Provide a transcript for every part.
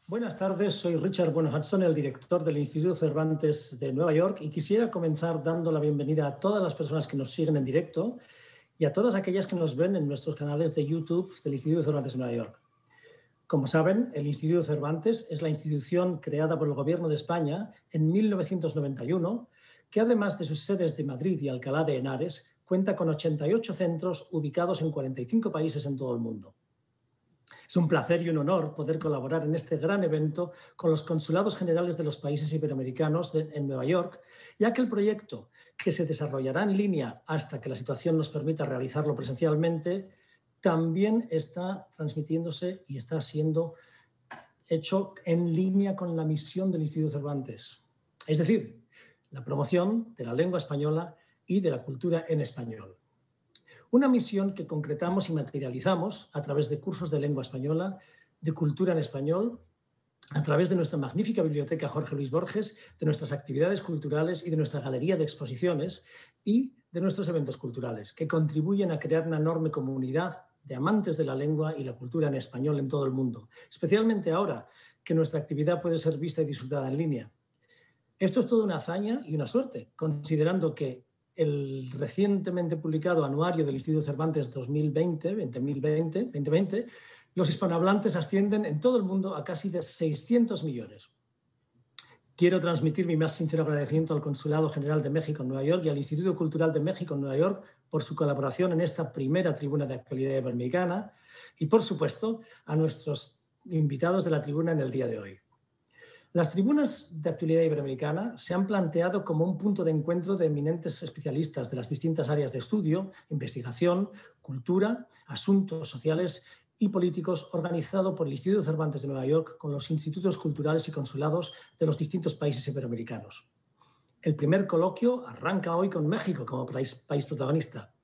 Buenas tardes, soy Richard Bueno Hudson, el director del Instituto Cervantes de Nueva York, y quisiera comenzar dando la bienvenida a todas las personas que nos siguen en directo y a todas aquellas que nos ven en nuestros canales de YouTube del Instituto Cervantes de Nueva York. Como saben, el Instituto Cervantes es la institución creada por el Gobierno de España en 1991, que además de sus sedes de Madrid y Alcalá de Henares, cuenta con 88 centros ubicados en 45 países en todo el mundo. Es un placer y un honor poder colaborar en este gran evento con los consulados generales de los países iberoamericanos en Nueva York, ya que el proyecto, que se desarrollará en línea hasta que la situación nos permita realizarlo presencialmente, también está transmitiéndose y está siendo hecho en línea con la misión del Instituto Cervantes. Es decir, la promoción de la lengua española y de la cultura en español. Una misión que concretamos y materializamos a través de cursos de lengua española, de cultura en español, a través de nuestra magnífica biblioteca Jorge Luis Borges, de nuestras actividades culturales y de nuestra galería de exposiciones y de nuestros eventos culturales, que contribuyen a crear una enorme comunidad de amantes de la lengua y la cultura en español en todo el mundo, especialmente ahora que nuestra actividad puede ser vista y disfrutada en línea. Esto es toda una hazaña y una suerte, considerando que el recientemente publicado anuario del Instituto Cervantes 2020, los hispanohablantes ascienden en todo el mundo a casi de 600 millones. Quiero transmitir mi más sincero agradecimiento al Consulado General de México en Nueva York y al Instituto Cultural de México en Nueva York por su colaboración en esta primera tribuna de actualidad iberoamericana y, por supuesto, a nuestros invitados de la tribuna en el día de hoy. Las tribunas de actualidad iberoamericana se han planteado como un punto de encuentro de eminentes especialistas de las distintas áreas de estudio, investigación, cultura, asuntos sociales y políticos, organizado por el Instituto Cervantes de Nueva York con los institutos culturales y consulados de los distintos países iberoamericanos. El primer coloquio arranca hoy con México como país protagonista.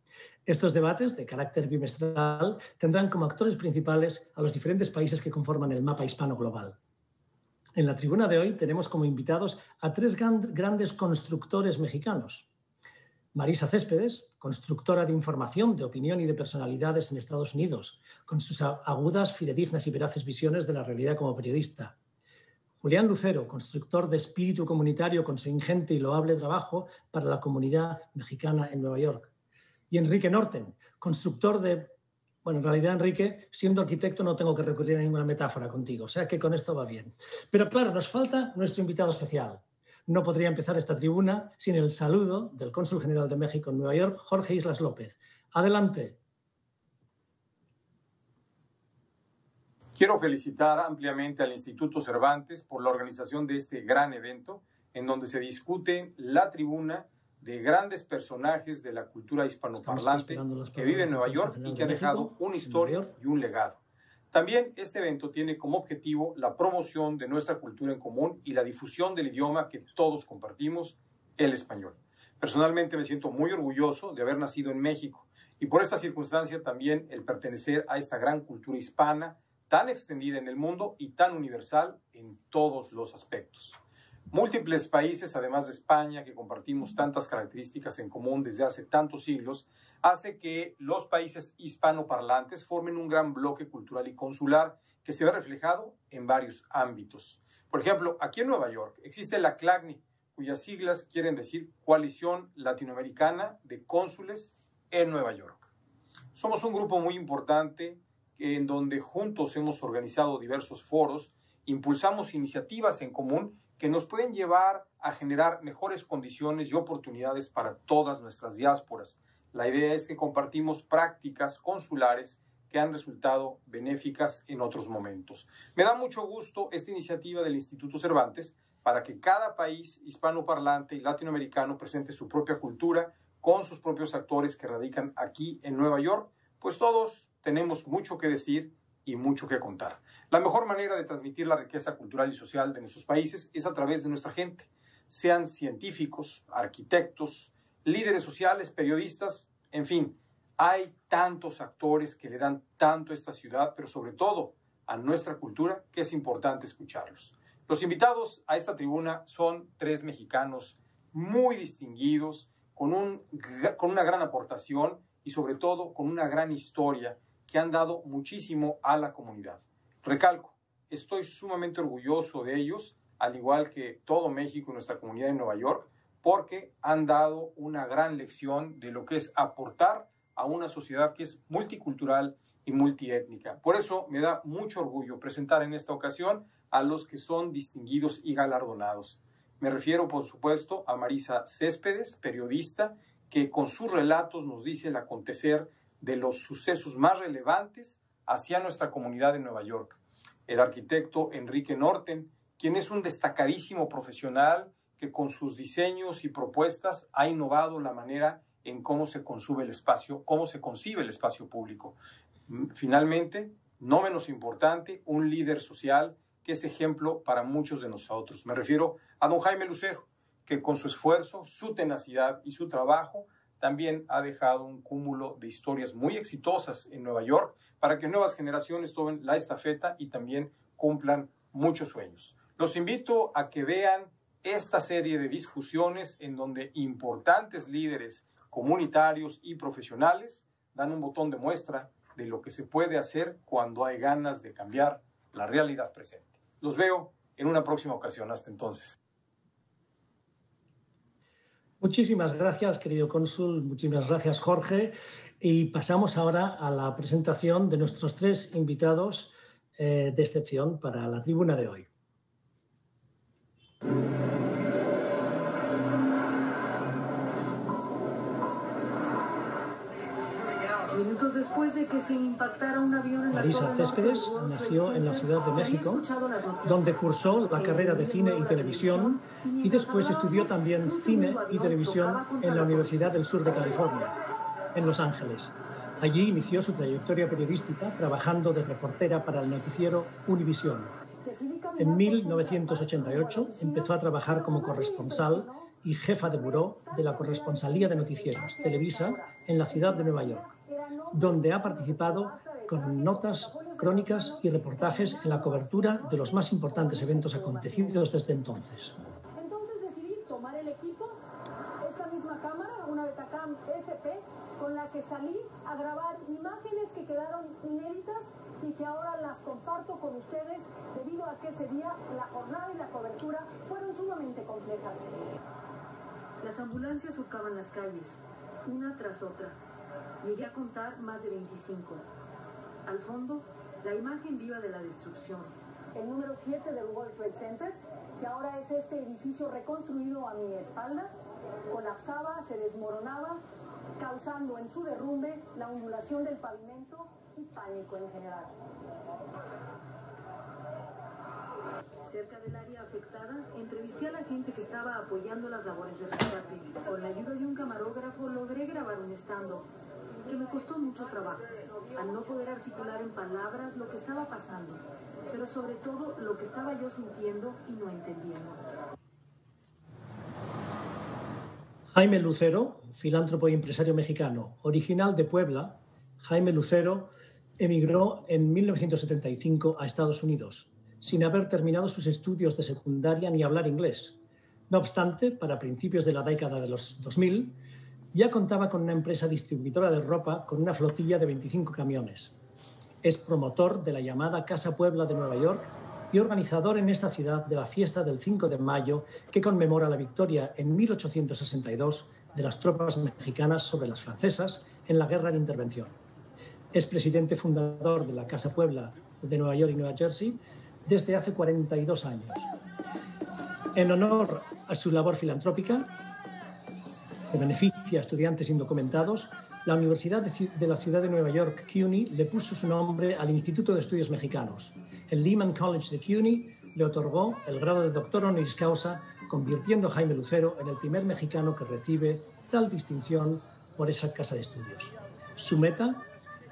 Estos debates, de carácter bimestral, tendrán como actores principales a los diferentes países que conforman el mapa hispano global. En la tribuna de hoy tenemos como invitados a tres grandes constructores mexicanos. Marisa Céspedes, constructora de información, de opinión y de personalidades en Estados Unidos, con sus agudas, fidedignas y veraces visiones de la realidad como periodista. Julián Lucero, constructor de espíritu comunitario con su ingente y loable trabajo para la comunidad mexicana en Nueva York. Y Enrique Norten, constructor de... Bueno, en realidad, Enrique, siendo arquitecto no tengo que recurrir a ninguna metáfora contigo, o sea que con esto va bien. Pero claro, nos falta nuestro invitado especial. No podría empezar esta tribuna sin el saludo del Cónsul General de México en Nueva York, Jorge Islas López. Adelante. Quiero felicitar ampliamente al Instituto Cervantes por la organización de este gran evento, en donde se discute la tribuna de grandes personajes de la cultura hispanoparlante que vive en Nueva York y que ha dejado una historia y un legado. También este evento tiene como objetivo la promoción de nuestra cultura en común y la difusión del idioma que todos compartimos, el español. Personalmente me siento muy orgulloso de haber nacido en México y por esta circunstancia también el pertenecer a esta gran cultura hispana tan extendida en el mundo y tan universal en todos los aspectos. Múltiples países, además de España, que compartimos tantas características en común desde hace tantos siglos, hace que los países hispanoparlantes formen un gran bloque cultural y consular que se ve reflejado en varios ámbitos. Por ejemplo, aquí en Nueva York existe la CLACNI, cuyas siglas quieren decir Coalición Latinoamericana de Cónsules en Nueva York. Somos un grupo muy importante en donde juntos hemos organizado diversos foros, impulsamos iniciativas en común que nos pueden llevar a generar mejores condiciones y oportunidades para todas nuestras diásporas. La idea es que compartimos prácticas consulares que han resultado benéficas en otros momentos. Me da mucho gusto esta iniciativa del Instituto Cervantes para que cada país hispanoparlante y latinoamericano presente su propia cultura con sus propios actores que radican aquí en Nueva York, pues todos tenemos mucho que decir y mucho que contar. La mejor manera de transmitir la riqueza cultural y social de nuestros países es a través de nuestra gente, sean científicos, arquitectos, líderes sociales, periodistas, en fin, hay tantos actores que le dan tanto a esta ciudad, pero sobre todo a nuestra cultura, que es importante escucharlos. Los invitados a esta tribuna son tres mexicanos muy distinguidos, con una gran aportación y sobre todo con una gran historia que han dado muchísimo a la comunidad. Recalco, estoy sumamente orgulloso de ellos, al igual que todo México y nuestra comunidad en Nueva York, porque han dado una gran lección de lo que es aportar a una sociedad que es multicultural y multiétnica. Por eso me da mucho orgullo presentar en esta ocasión a los que son distinguidos y galardonados. Me refiero, por supuesto, a Marisa Céspedes, periodista, que con sus relatos nos dice el acontecer de los sucesos más relevantes hacia nuestra comunidad en Nueva York. El arquitecto Enrique Norten, quien es un destacadísimo profesional que con sus diseños y propuestas ha innovado la manera en cómo se concibe el espacio público. Finalmente, no menos importante, un líder social que es ejemplo para muchos de nosotros. Me refiero a don Jaime Lucero, que con su esfuerzo, su tenacidad y su trabajo también ha dejado un cúmulo de historias muy exitosas en Nueva York para que nuevas generaciones tomen la estafeta y también cumplan muchos sueños. Los invito a que vean esta serie de discusiones en donde importantes líderes comunitarios y profesionales dan un botón de muestra de lo que se puede hacer cuando hay ganas de cambiar la realidad presente. Los veo en una próxima ocasión. Hasta entonces. Muchísimas gracias, querido cónsul. Muchísimas gracias, Jorge. Y pasamos ahora a la presentación de nuestros tres invitados de excepción para la tribuna de hoy. Minutos después de que se impactara un avión en Marisa Céspedes nació en la Ciudad de México, donde cursó la carrera de cine y televisión y después estudió también cine y televisión en la Universidad del Sur de California, en Los Ángeles. Allí inició su trayectoria periodística trabajando de reportera para el noticiero Univisión. En 1988 empezó a trabajar como corresponsal y jefa de buró de la Corresponsalía de Noticieros, Televisa, en la ciudad de Nueva York, donde ha participado con notas, crónicas y reportajes en la cobertura de los más importantes eventos acontecidos desde entonces. Entonces decidí tomar el equipo, esta misma cámara, una Betacam SP, con la que salí a grabar imágenes que quedaron inéditas y que ahora las comparto con ustedes debido a que ese día la jornada y la cobertura fueron sumamente complejas. Las ambulancias surcaban las calles, una tras otra. Llegué a contar más de 25. Al fondo, la imagen viva de la destrucción. El número 7 del World Trade Center, que ahora es este edificio reconstruido a mi espalda, colapsaba, se desmoronaba, causando en su derrumbe la ondulación del pavimento y pánico en general. Cerca del área afectada, entrevisté a la gente que estaba apoyando las labores de rescate. Con la ayuda de un camarógrafo logré grabar un stand-up, que me costó mucho trabajo, al no poder articular en palabras lo que estaba pasando, pero sobre todo lo que estaba yo sintiendo y no entendiendo. Jaime Lucero, filántropo y empresario mexicano, original de Puebla, Jaime Lucero emigró en 1975 a Estados Unidos, sin haber terminado sus estudios de secundaria ni hablar inglés. No obstante, para principios de la década de los 2000, ya contaba con una empresa distribuidora de ropa con una flotilla de 25 camiones. Es promotor de la llamada Casa Puebla de Nueva York y organizador en esta ciudad de la fiesta del 5 de mayo que conmemora la victoria en 1862 de las tropas mexicanas sobre las francesas en la Guerra de Intervención. Es presidente fundador de la Casa Puebla de Nueva York y Nueva Jersey desde hace 42 años. En honor a su labor filantrópica, que beneficia a estudiantes indocumentados, la Universidad de la Ciudad de Nueva York, CUNY, le puso su nombre al Instituto de Estudios Mexicanos. El Lehman College de CUNY le otorgó el grado de doctor honoris causa, convirtiendo a Jaime Lucero en el primer mexicano que recibe tal distinción por esa casa de estudios. Su meta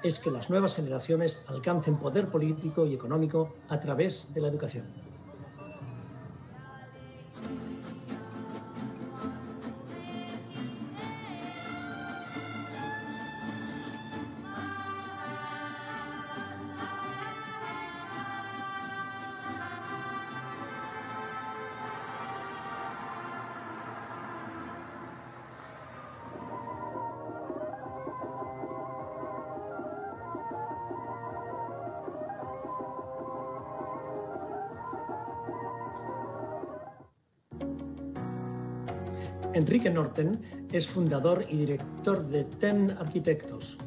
es que las nuevas generaciones alcancen poder político y económico a través de la educación. Enrique Norten es fundador y director de TEN Arquitectos.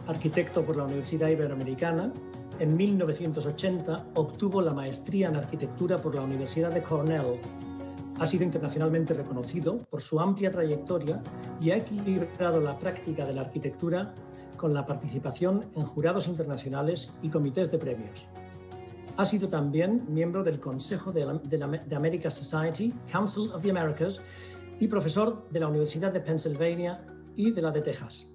Arquitecto por la Universidad Iberoamericana, en 1980 obtuvo la maestría en arquitectura por la Universidad de Cornell. Ha sido internacionalmente reconocido por su amplia trayectoria y ha equilibrado la práctica de la arquitectura con la participación en jurados internacionales y comités de premios. Ha sido también miembro del Consejo de America Society, Council of the Americas, y profesor de la Universidad de Pennsylvania y de la de Texas.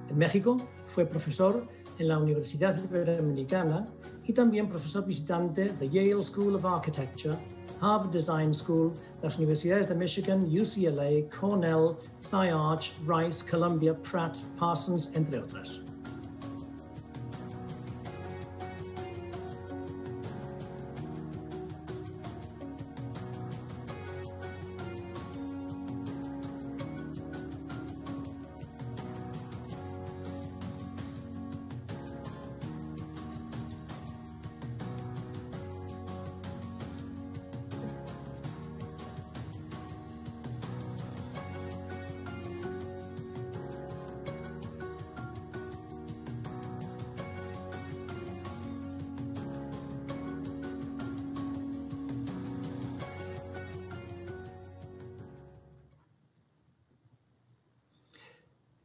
En México fue profesor en la Universidad Iberoamericana y también profesor visitante de Yale School of Architecture, Harvard Design School, las universidades de Michigan, UCLA, Cornell, SciArch, Rice, Columbia, Pratt, Parsons, entre otras.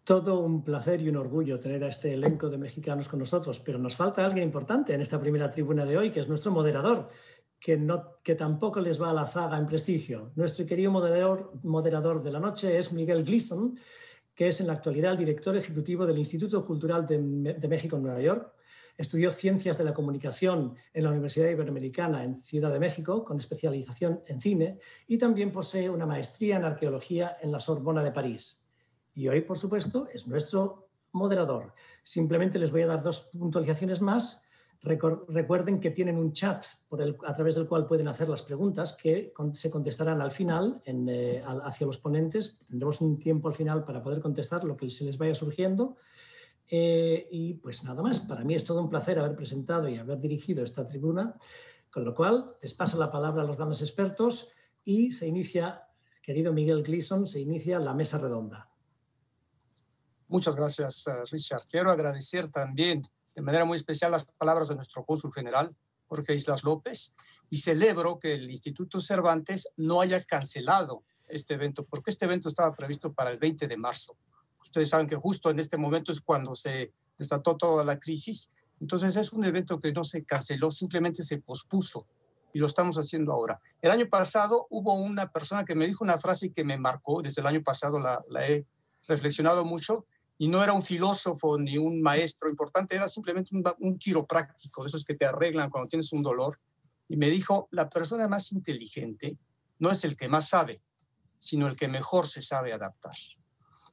Todo un placer y un orgullo tener a este elenco de mexicanos con nosotros, pero nos falta alguien importante en esta primera tribuna de hoy, que es nuestro moderador, que tampoco les va a la zaga en prestigio. Nuestro querido moderador de la noche es Miguel Gleason, que es en la actualidad el director ejecutivo del Instituto Cultural de México en Nueva York. Estudió Ciencias de la Comunicación en la Universidad Iberoamericana en Ciudad de México, con especialización en cine, y también posee una maestría en Arqueología en la Sorbona de París. Y hoy, por supuesto, es nuestro moderador. Simplemente les voy a dar dos puntualizaciones más. Recuerden que tienen un chat a través del cual pueden hacer las preguntas que se contestarán al final hacia los ponentes. Tendremos un tiempo al final para poder contestar lo que se les vaya surgiendo. Y pues nada más. Para mí es todo un placer haber presentado y haber dirigido esta tribuna. Con lo cual, les paso la palabra a los grandes expertos y se inicia, querido Miguel Gleason, se inicia la mesa redonda. Muchas gracias, Richard. Quiero agradecer también de manera muy especial las palabras de nuestro cónsul general, Jorge Islas López, y celebro que el Instituto Cervantes no haya cancelado este evento, porque este evento estaba previsto para el 20 de marzo. Ustedes saben que justo en este momento es cuando se desató toda la crisis, entonces es un evento que no se canceló, simplemente se pospuso, y lo estamos haciendo ahora. El año pasado hubo una persona que me dijo una frase que me marcó, desde el año pasado la he reflexionado mucho, y no era un filósofo ni un maestro importante, era simplemente un quiropráctico, de esos que te arreglan cuando tienes un dolor. Y me dijo, la persona más inteligente no es el que más sabe, sino el que mejor se sabe adaptar.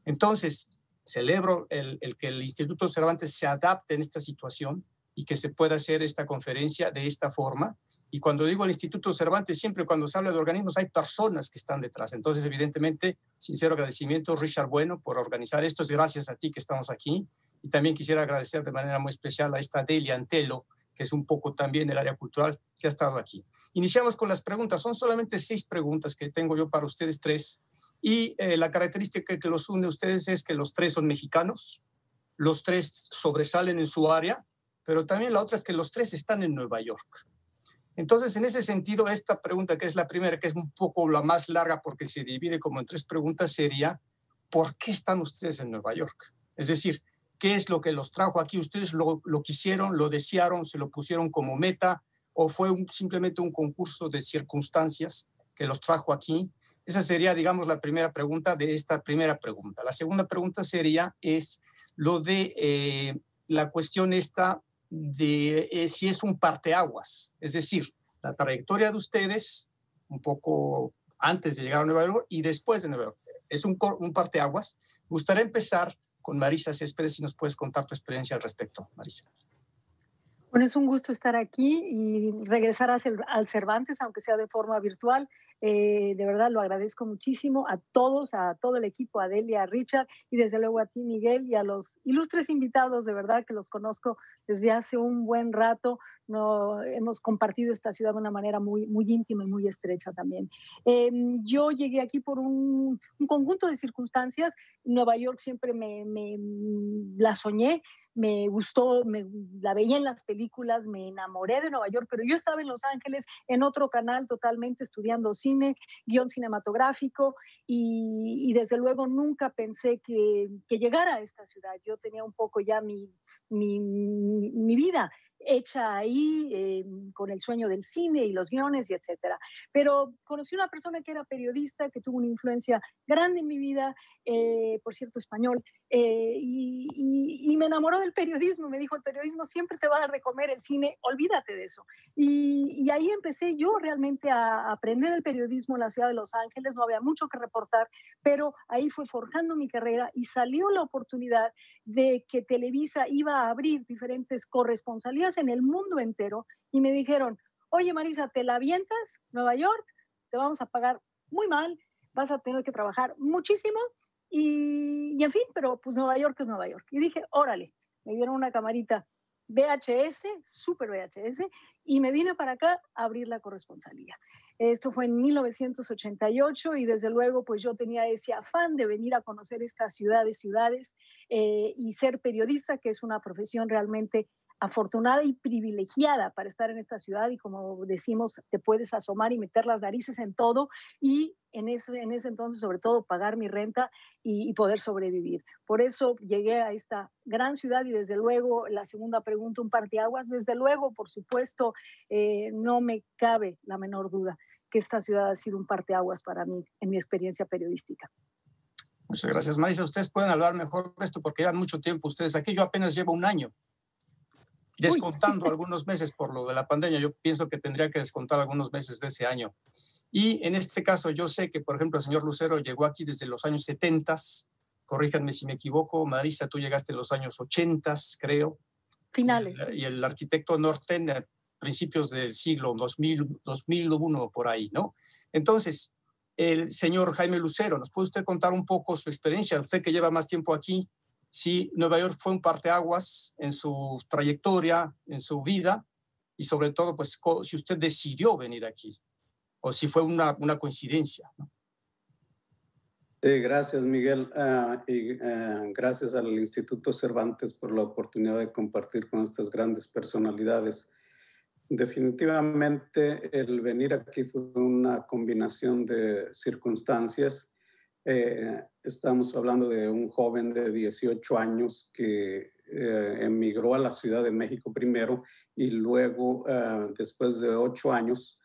Entonces, celebro el que el Instituto Cervantes se adapte en esta situación y que se pueda hacer esta conferencia de esta forma. Y cuando digo el Instituto Cervantes, siempre cuando se habla de organismos hay personas que están detrás. Entonces, evidentemente, sincero agradecimiento, Richard Bueno, por organizar esto. Es gracias a ti que estamos aquí. Y también quisiera agradecer de manera muy especial a esta Delia Antelo, que es un poco también del área cultural, que ha estado aquí. Iniciamos con las preguntas. Son solamente 6 preguntas que tengo yo para ustedes 3. Y la característica que los une a ustedes es que los 3 son mexicanos, los 3 sobresalen en su área, pero también la otra es que los 3 están en Nueva York. Entonces, en ese sentido, esta pregunta, que es la primera, que es un poco la más larga porque se divide como en 3 preguntas, sería, ¿por qué están ustedes en Nueva York? Es decir, ¿qué es lo que los trajo aquí? ¿Ustedes lo quisieron, lo desearon, se lo pusieron como meta o fue simplemente un concurso de circunstancias que los trajo aquí? Esa sería, digamos, la primera pregunta de esta primera pregunta. La segunda pregunta es lo de la cuestión esta de si es un parteaguas, es decir, la trayectoria de ustedes un poco antes de llegar a Nueva York y después de Nueva York. Es un parteaguas. Me gustaría empezar con Marisa Céspedes, si nos puedes contar tu experiencia al respecto, Marisa. Bueno, es un gusto estar aquí y regresar al Cervantes, aunque sea de forma virtual. De verdad lo agradezco muchísimo a todos, a todo el equipo, a Delia, a Richard y desde luego a ti, Miguel, y a los ilustres invitados, de verdad que los conozco desde hace un buen rato. No, hemos compartido esta ciudad de una manera muy, muy íntima y muy estrecha también. Yo llegué aquí por un conjunto de circunstancias. Nueva York siempre la soñé, me gustó, la veía en las películas, me enamoré de Nueva York, pero yo estaba en Los Ángeles en otro canal totalmente estudiando cine, guión cinematográfico y desde luego nunca pensé que llegara a esta ciudad. Yo tenía un poco ya mi vida hecha ahí, con el sueño del cine y los guiones y etcétera. Pero conocí una persona que era periodista, que tuvo una influencia grande en mi vida, por cierto español, y me enamoró del periodismo. Me dijo, el periodismo siempre te va a dar de comer, el cine, olvídate de eso. Y ahí empecé yo realmente a aprender el periodismo en la ciudad de Los Ángeles. No había mucho que reportar, pero ahí fue forjando mi carrera y salió la oportunidad de que Televisa iba a abrir diferentes corresponsalías en el mundo entero y me dijeron, oye Marisa, ¿te la avientas? Nueva York, te vamos a pagar muy mal, vas a tener que trabajar muchísimo y en fin, pero pues Nueva York es Nueva York. Y dije, órale, me dieron una camarita VHS, super VHS, y me vine para acá a abrir la corresponsalía. Esto fue en 1988 y desde luego pues yo tenía ese afán de venir a conocer estas ciudades y ser periodista, que es una profesión realmente afortunada y privilegiada para estar en esta ciudad y como decimos, te puedes asomar y meter las narices en todo y en ese entonces sobre todo pagar mi renta y poder sobrevivir. Por eso llegué a esta gran ciudad y desde luego la segunda pregunta, un parteaguas, desde luego, por supuesto, no me cabe la menor duda que esta ciudad ha sido un parteaguas para mí en mi experiencia periodística. Muchas gracias, Marisa. Ustedes pueden hablar mejor de esto porque llevan mucho tiempo ustedes aquí. Yo apenas llevo un año. Descontando algunos meses por lo de la pandemia, yo pienso que tendría que descontar algunos meses de ese año. Y en este caso yo sé que, por ejemplo, el señor Lucero llegó aquí desde los años 70, corríjanme si me equivoco, Marisa, tú llegaste en los años 80, creo. Finales. Y el arquitecto Norten a principios del siglo 2001, por ahí, ¿no? Entonces, el señor Jaime Lucero, ¿nos puede usted contar un poco su experiencia? Usted que lleva más tiempo aquí, si Nueva York fue un parteaguas en su trayectoria, en su vida, y sobre todo, pues, si usted decidió venir aquí, o si fue una coincidencia, ¿no? Sí, gracias, Miguel, y gracias al Instituto Cervantes por la oportunidad de compartir con estas grandes personalidades. Definitivamente, el venir aquí fue una combinación de circunstancias. Estamos hablando de un joven de 18 años que emigró a la Ciudad de México primero y luego, después de 8 años,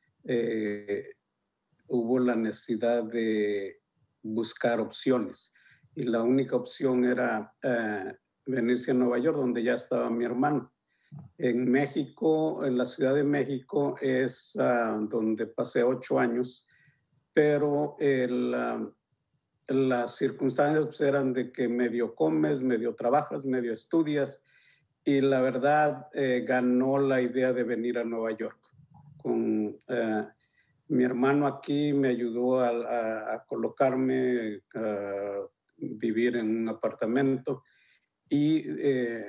hubo la necesidad de buscar opciones. Y la única opción era venirse a Nueva York, donde ya estaba mi hermano. En México, en la Ciudad de México, es donde pasé 8 años, pero las circunstancias pues, eran de que medio comes, medio trabajas, medio estudias, y la verdad ganó la idea de venir a Nueva York. Con mi hermano aquí me ayudó a colocarme, a vivir en un apartamento y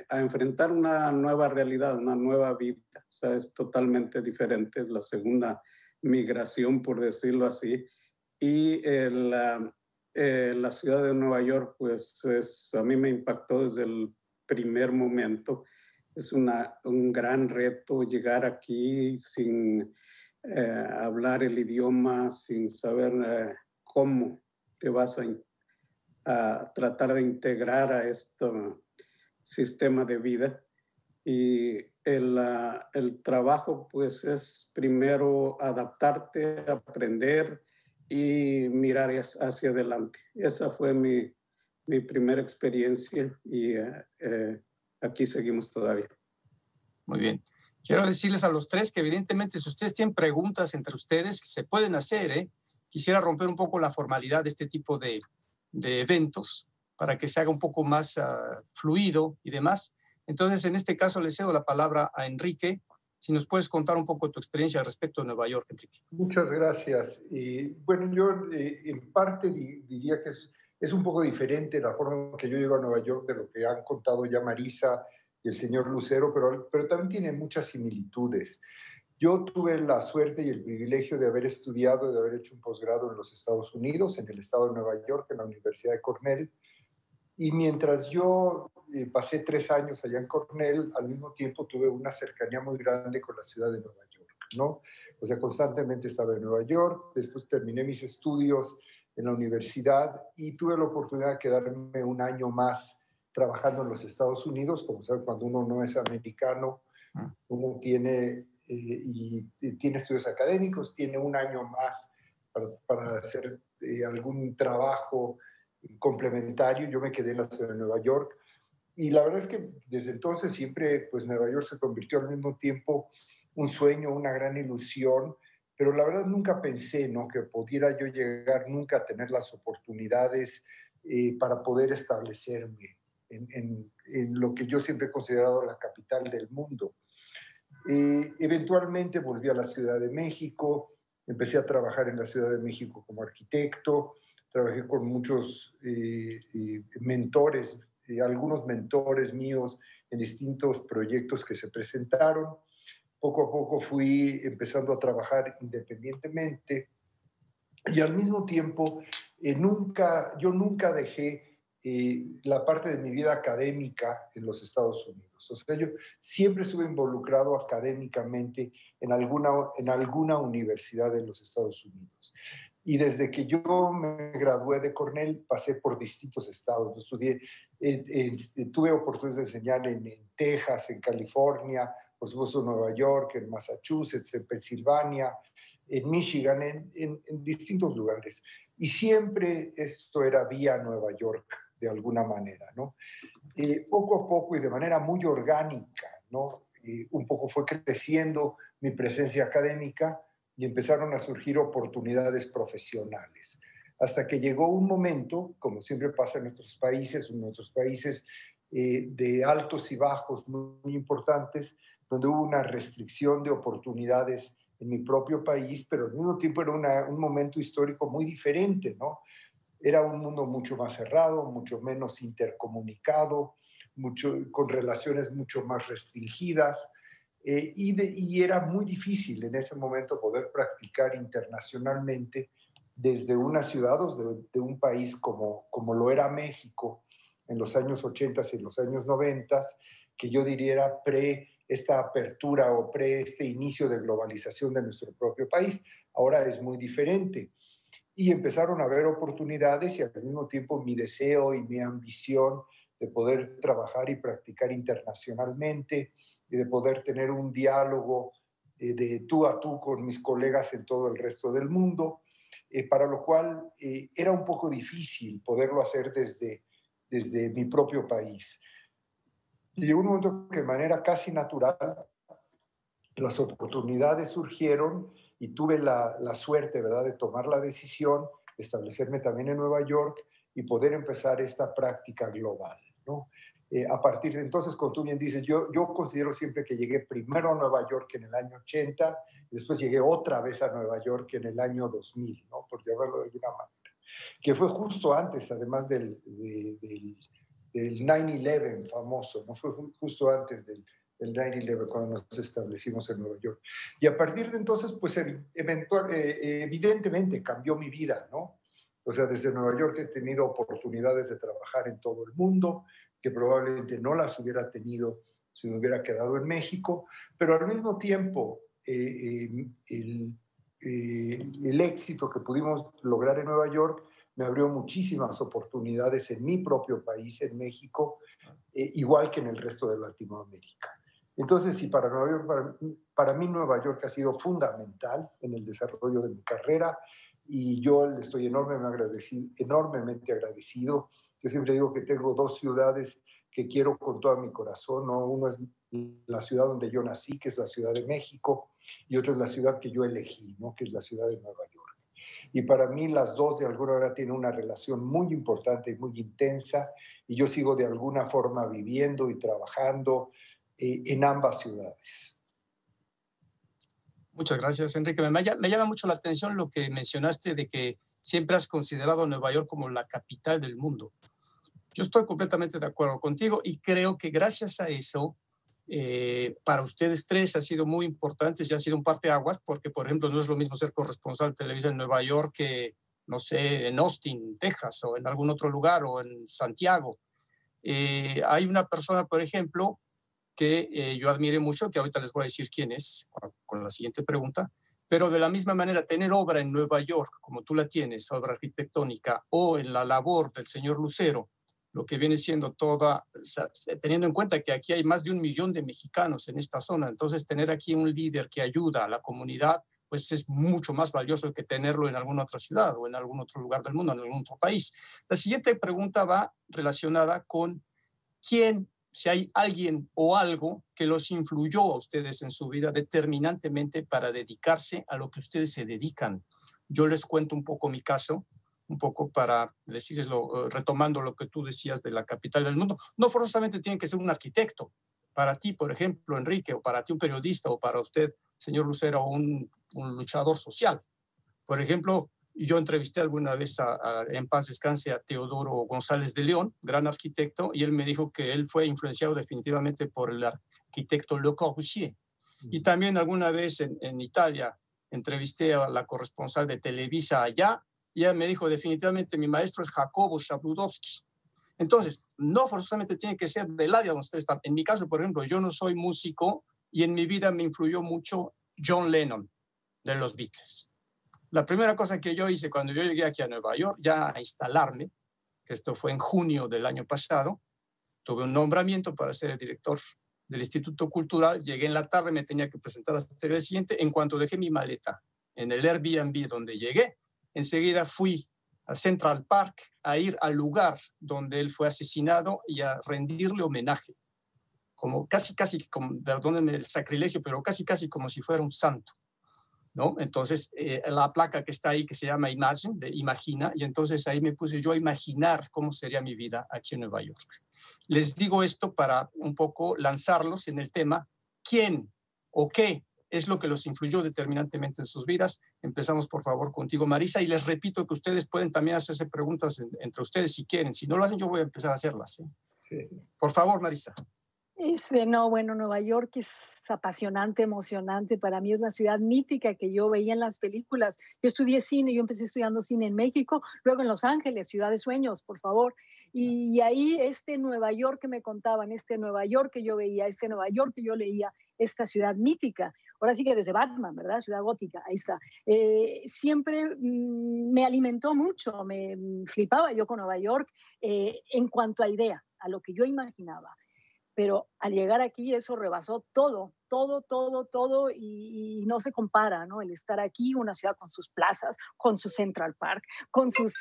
a enfrentar una nueva realidad, una nueva vida. O sea, es totalmente diferente, es la segunda migración, por decirlo así. Y la ciudad de Nueva York, pues a mí me impactó desde el primer momento. Es un gran reto llegar aquí sin hablar el idioma, sin saber cómo te vas a tratar de integrar a este sistema de vida. Y el trabajo, pues, es primero adaptarte, aprender y mirar hacia adelante. Esa fue mi primera experiencia y aquí seguimos todavía. Muy bien. Quiero decirles a los tres que evidentemente si ustedes tienen preguntas entre ustedes, se pueden hacer, ¿eh? Quisiera romper un poco la formalidad de este tipo de eventos para que se haga un poco más fluido y demás. Entonces, en este caso, le cedo la palabra a Enrique Si nos puedes contar un poco tu experiencia al respecto de Nueva York, Enrique. Muchas gracias. Bueno, yo en parte diría que es un poco diferente la forma en que yo llego a Nueva York de lo que han contado ya Marisa y el señor Lucero, pero también tiene muchas similitudes. Yo tuve la suerte y el privilegio de haber estudiado y de haber hecho un posgrado en los Estados Unidos, en el estado de Nueva York, en la Universidad de Cornell. Y mientras yo pasé 3 años allá en Cornell, al mismo tiempo tuve una cercanía muy grande con la ciudad de Nueva York, ¿no? O sea, constantemente estaba en Nueva York, después terminé mis estudios en la universidad y tuve la oportunidad de quedarme un año más trabajando en los Estados Unidos. Como saben, cuando uno no es americano, uno tiene, tiene estudios académicos, tiene un año más para hacer algún trabajo complementario. Yo me quedé en la ciudad de Nueva York y la verdad es que desde entonces siempre pues Nueva York se convirtió al mismo tiempo un sueño, una gran ilusión, pero la verdad nunca pensé, ¿no?, que pudiera yo llegar nunca a tener las oportunidades para poder establecerme en lo que yo siempre he considerado la capital del mundo. Eventualmente volví a la Ciudad de México, empecé a trabajar en la Ciudad de México como arquitecto, trabajé con muchos mentores, algunos mentores míos en distintos proyectos que se presentaron. Poco a poco fui empezando a trabajar independientemente y al mismo tiempo yo nunca dejé la parte de mi vida académica en los Estados Unidos. O sea, yo siempre estuve involucrado académicamente en alguna universidad de los Estados Unidos. Y desde que yo me gradué de Cornell, pasé por distintos estados. Estudié, tuve oportunidades de enseñar en Texas, en California, por supuesto en Nueva York, en Massachusetts, en Pensilvania, en Michigan, en distintos lugares. Y siempre esto era vía Nueva York, de alguna manera, ¿no? Poco a poco y de manera muy orgánica, ¿no? Un poco fue creciendo mi presencia académica y empezaron a surgir oportunidades profesionales. Hasta que llegó un momento, como siempre pasa en nuestros países de altos y bajos muy importantes, donde hubo una restricción de oportunidades en mi propio país, pero al mismo tiempo era un momento histórico muy diferente, ¿no? Era un mundo mucho más cerrado, mucho menos intercomunicado, con relaciones mucho más restringidas, y era muy difícil en ese momento poder practicar internacionalmente desde una ciudad o de un país como lo era México en los años 80 y en los años 90, que yo diría era esta apertura o este inicio de globalización de nuestro propio país. Ahora es muy diferente. Y empezaron a haber oportunidades y al mismo tiempo mi deseo y mi ambición de poder trabajar y practicar internacionalmente y de poder tener un diálogo de tú a tú con mis colegas en todo el resto del mundo, para lo cual era un poco difícil poderlo hacer desde mi propio país. Y llegó un momento que de manera casi natural las oportunidades surgieron y tuve la suerte, ¿verdad?, de tomar la decisión, de establecerme también en Nueva York y poder empezar esta práctica global, ¿no? A partir de entonces, como tú bien dices, yo considero siempre que llegué primero a Nueva York en el año 80 y después llegué otra vez a Nueva York en el año 2000, ¿no?, por llamarlo de alguna manera, que fue justo antes, además del 9/11 famoso, ¿no? Fue justo antes del 9/11 cuando nos establecimos en Nueva York. Y a partir de entonces, pues evidentemente cambió mi vida, ¿no? O sea, desde Nueva York he tenido oportunidades de trabajar en todo el mundo, que probablemente no las hubiera tenido si me hubiera quedado en México, pero al mismo tiempo el éxito que pudimos lograr en Nueva York me abrió muchísimas oportunidades en mi propio país, en México, igual que en el resto de Latinoamérica. Entonces, sí, para mí Nueva York ha sido fundamental en el desarrollo de mi carrera y yo le estoy enormemente agradecido. Yo siempre digo que tengo 2 ciudades que quiero con todo mi corazón, ¿no? Uno es la ciudad donde yo nací, que es la Ciudad de México, y otra es la ciudad que yo elegí, ¿no?, que es la ciudad de Nueva York. Y para mí las dos de alguna manera tienen una relación muy importante y muy intensa, y yo sigo de alguna forma viviendo y trabajando en ambas ciudades. Muchas gracias, Enrique. Me llama mucho la atención lo que mencionaste de que siempre has considerado Nueva York como la capital del mundo. Yo estoy completamente de acuerdo contigo y creo que gracias a eso, para ustedes tres ha sido muy importante y ha sido un parteaguas, porque, por ejemplo, no es lo mismo ser corresponsal de Televisa en Nueva York que, no sé, en Austin, Texas, o en algún otro lugar, o en Santiago. Hay una persona, por ejemplo, que yo admire mucho, que ahorita les voy a decir quién es con la siguiente pregunta, pero de la misma manera, tener obra en Nueva York, como tú la tienes, obra arquitectónica, o en la labor del señor Lucero, lo que viene siendo toda, teniendo en cuenta que aquí hay más de 1 millón de mexicanos en esta zona, entonces tener aquí un líder que ayuda a la comunidad, pues es mucho más valioso que tenerlo en alguna otra ciudad o en algún otro lugar del mundo, en algún otro país. La siguiente pregunta va relacionada con quién, si hay alguien o algo que los influyó a ustedes en su vida determinantemente para dedicarse a lo que ustedes se dedican. Yo les cuento un poco mi caso, un poco para decirles, retomando lo que tú decías de la capital del mundo. No forzosamente tiene que ser un arquitecto. Para ti, por ejemplo, Enrique, o para ti un periodista, o para usted, señor Lucero, un luchador social. Por ejemplo, yo entrevisté alguna vez en paz descanse a Teodoro González de León, gran arquitecto, y él me dijo que él fue influenciado definitivamente por el arquitecto Le Corbusier. Y también alguna vez en Italia entrevisté a la corresponsal de Televisa allá, y ella me dijo definitivamente mi maestro es Jacobo Zabludowski. Entonces, no forzosamente tiene que ser del área donde usted está. En mi caso, por ejemplo, yo no soy músico y en mi vida me influyó mucho John Lennon de los Beatles. La primera cosa que yo hice cuando yo llegué aquí a Nueva York, ya a instalarme, que esto fue en junio del año pasado, tuve un nombramiento para ser el director del Instituto Cultural, llegué en la tarde, me tenía que presentar hasta el día siguiente. En cuanto dejé mi maleta en el Airbnb donde llegué, enseguida fui a Central Park a ir al lugar donde él fue asesinado y a rendirle homenaje, como casi, perdónenme el sacrilegio, pero casi como si fuera un santo, ¿no? Entonces, la placa que está ahí, que se llama Imagine, de Imagina, y entonces ahí me puse yo a imaginar cómo sería mi vida aquí en Nueva York. Les digo esto para un poco lanzarlos en el tema, ¿quién o qué es lo que los influyó determinantemente en sus vidas? Empezamos, por favor, contigo, Marisa, y les repito que ustedes pueden también hacerse preguntas entre ustedes si quieren. Si no lo hacen, yo voy a empezar a hacerlas, ¿eh? Sí. Por favor, Marisa. No, bueno, Nueva York es apasionante, emocionante. Para mí es la ciudad mítica que yo veía en las películas. Yo estudié cine, yo empecé estudiando cine en México, luego en Los Ángeles, ciudad de sueños, por favor. Y ahí Nueva York que me contaban, Nueva York que yo veía, Nueva York que yo leía, esta ciudad mítica. Ahora sí que desde Batman, ¿verdad? Ciudad gótica, ahí está. Siempre me alimentó mucho, me flipaba yo con Nueva York en cuanto a idea, a lo que yo imaginaba. Pero al llegar aquí eso rebasó todo y no se compara, ¿no? El estar aquí, una ciudad con sus plazas, con su Central Park, con sus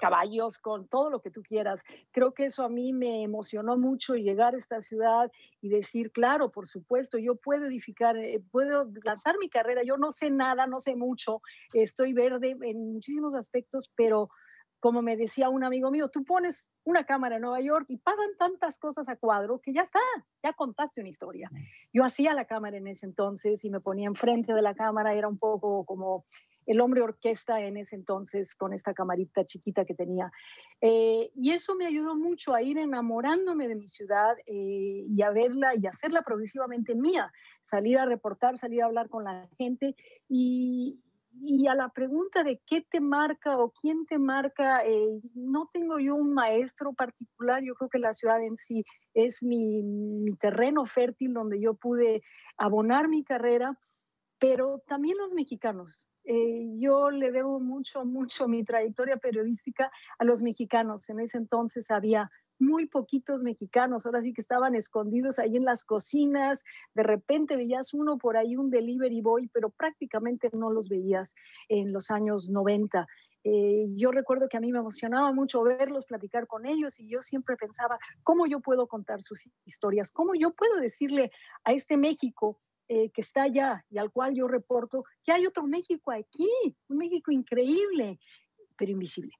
caballos, con todo lo que tú quieras. Creo que eso a mí me emocionó mucho, llegar a esta ciudad y decir, claro, por supuesto, yo puedo edificar, puedo lanzar mi carrera. Yo no sé nada, no sé mucho, estoy verde en muchísimos aspectos, pero como me decía un amigo mío, tú pones una cámara en Nueva York y pasan tantas cosas a cuadro que ya está, ya contaste una historia. Yo hacía la cámara en ese entonces y me ponía enfrente de la cámara, era un poco como el hombre orquesta en ese entonces con esta camarita chiquita que tenía. Y eso me ayudó mucho a ir enamorándome de mi ciudad y a verla y hacerla progresivamente mía, salir a reportar, salir a hablar con la gente y a la pregunta de qué te marca o quién te marca, no tengo yo un maestro particular. Yo creo que la ciudad en sí es mi terreno fértil donde yo pude abonar mi carrera, pero también los mexicanos. Yo le debo mucho mi trayectoria periodística a los mexicanos. En ese entonces había muy poquitos mexicanos, ahora sí que estaban escondidos ahí en las cocinas, de repente veías uno por ahí, un delivery boy, pero prácticamente no los veías en los años 90. Yo recuerdo que a mí me emocionaba mucho verlos, platicar con ellos, y yo siempre pensaba, ¿cómo yo puedo contar sus historias? ¿Cómo yo puedo decirle a este México que está allá y al cual yo reporto que hay otro México aquí, un México increíble, pero invisible?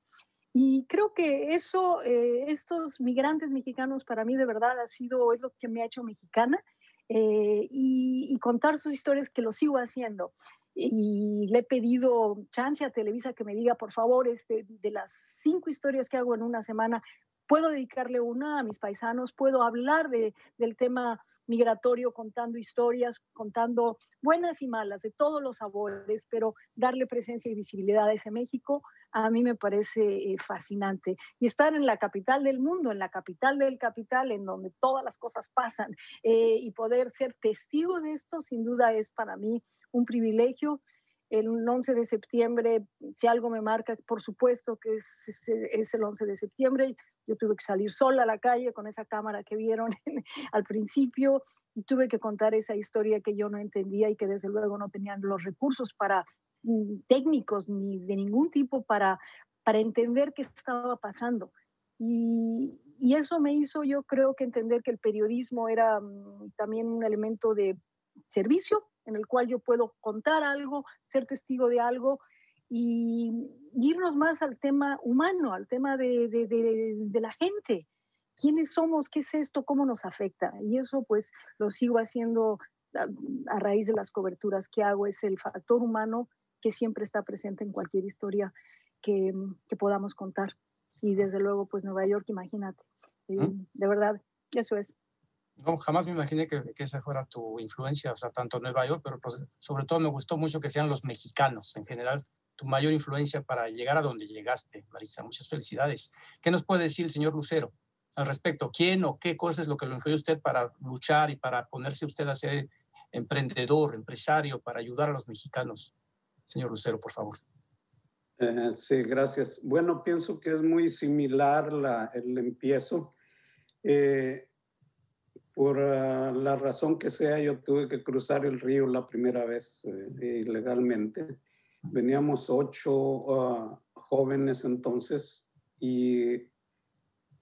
Y creo que eso, estos migrantes mexicanos para mí de verdad es lo que me ha hecho mexicana. y contar sus historias, que lo sigo haciendo. Y le he pedido chance a Televisa que me diga, por favor, de las 5 historias que hago en una semana, puedo dedicarle una a mis paisanos, puedo hablar del tema migratorio contando historias, contando buenas y malas, de todos los sabores, pero darle presencia y visibilidad a ese México, a mí me parece fascinante. Y estar en la capital del mundo, en la capital del capital, en donde todas las cosas pasan, y poder ser testigo de esto, sin duda es para mí un privilegio. El 11 de septiembre, si algo me marca, por supuesto que es el 11 de septiembre. Yo tuve que salir sola a la calle con esa cámara que vieron al principio y tuve que contar esa historia que yo no entendía y que desde luego no tenían los recursos técnicos ni de ningún tipo para entender qué estaba pasando. Y eso me hizo, yo creo, que entender que el periodismo era también un elemento de servicio en el cual yo puedo contar algo, ser testigo de algo y irnos más al tema humano, al tema de la gente. ¿Quiénes somos? ¿Qué es esto? ¿Cómo nos afecta? Y eso pues lo sigo haciendo a raíz de las coberturas que hago. Es el factor humano que siempre está presente en cualquier historia que podamos contar. Y desde luego pues Nueva York, imagínate. De verdad, eso es. No, jamás me imaginé que esa fuera tu influencia, o sea, tanto Nueva York, pero pues, sobre todo me gustó mucho que sean los mexicanos en general tu mayor influencia para llegar a donde llegaste, Maritza. Muchas felicidades. ¿Qué nos puede decir el señor Lucero al respecto? ¿Quién o qué cosa es lo que lo influyó usted para luchar y para ponerse usted a ser emprendedor, empresario, para ayudar a los mexicanos? Señor Lucero, por favor. Sí, gracias. Bueno, pienso que es muy similar el empiezo. Por la razón que sea, yo tuve que cruzar el río la primera vez ilegalmente. Veníamos 8 jóvenes entonces y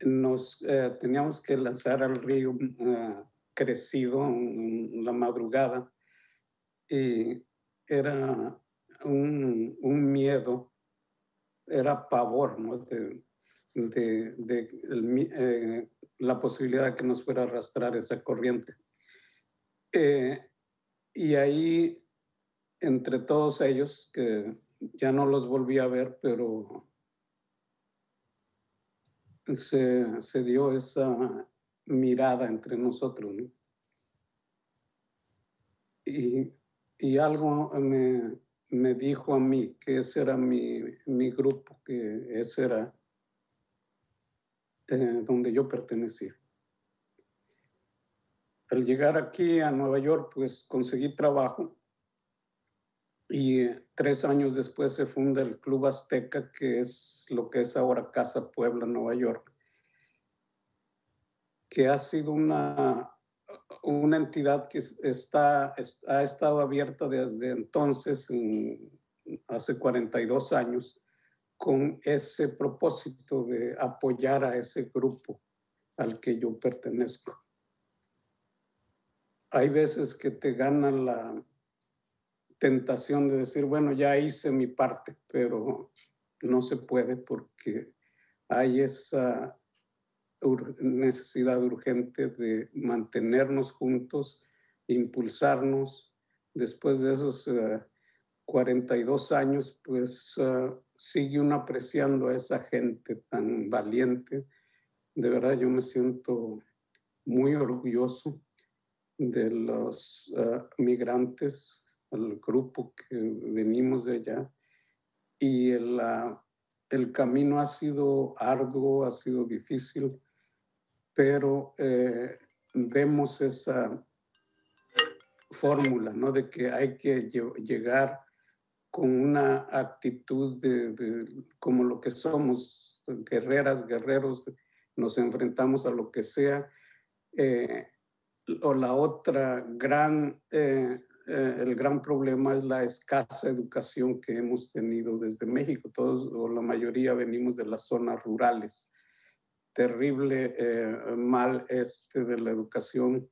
nos teníamos que lanzar al río crecido en la madrugada y era un miedo, era pavor, ¿no? La posibilidad de que nos fuera a arrastrar esa corriente. Y ahí, entre todos ellos, que ya no los volví a ver, pero se dio esa mirada entre nosotros, ¿no? Y algo me dijo a mí que ese era mi grupo, que ese era donde yo pertenecía. Al llegar aquí a Nueva York, pues conseguí trabajo y 3 años después se funda el Club Azteca, que es lo que es ahora Casa Puebla, Nueva York, que ha sido una entidad que ha estado abierta desde entonces, hace 42 años, con ese propósito de apoyar a ese grupo al que yo pertenezco. Hay veces que te gana la tentación de decir, bueno, ya hice mi parte, pero no se puede porque hay esa necesidad urgente de mantenernos juntos, impulsarnos. Después de esos 42 años, pues sigue uno apreciando a esa gente tan valiente. De verdad, yo me siento muy orgulloso de los migrantes, el grupo que venimos de allá. Y el camino ha sido arduo, ha sido difícil, pero vemos esa fórmula, ¿no? De que hay que llegar con una actitud como lo que somos, guerreras, guerreros, nos enfrentamos a lo que sea. O la otra el gran problema es la escasa educación que hemos tenido desde México. Todos o la mayoría venimos de las zonas rurales. Terrible mal de la educación,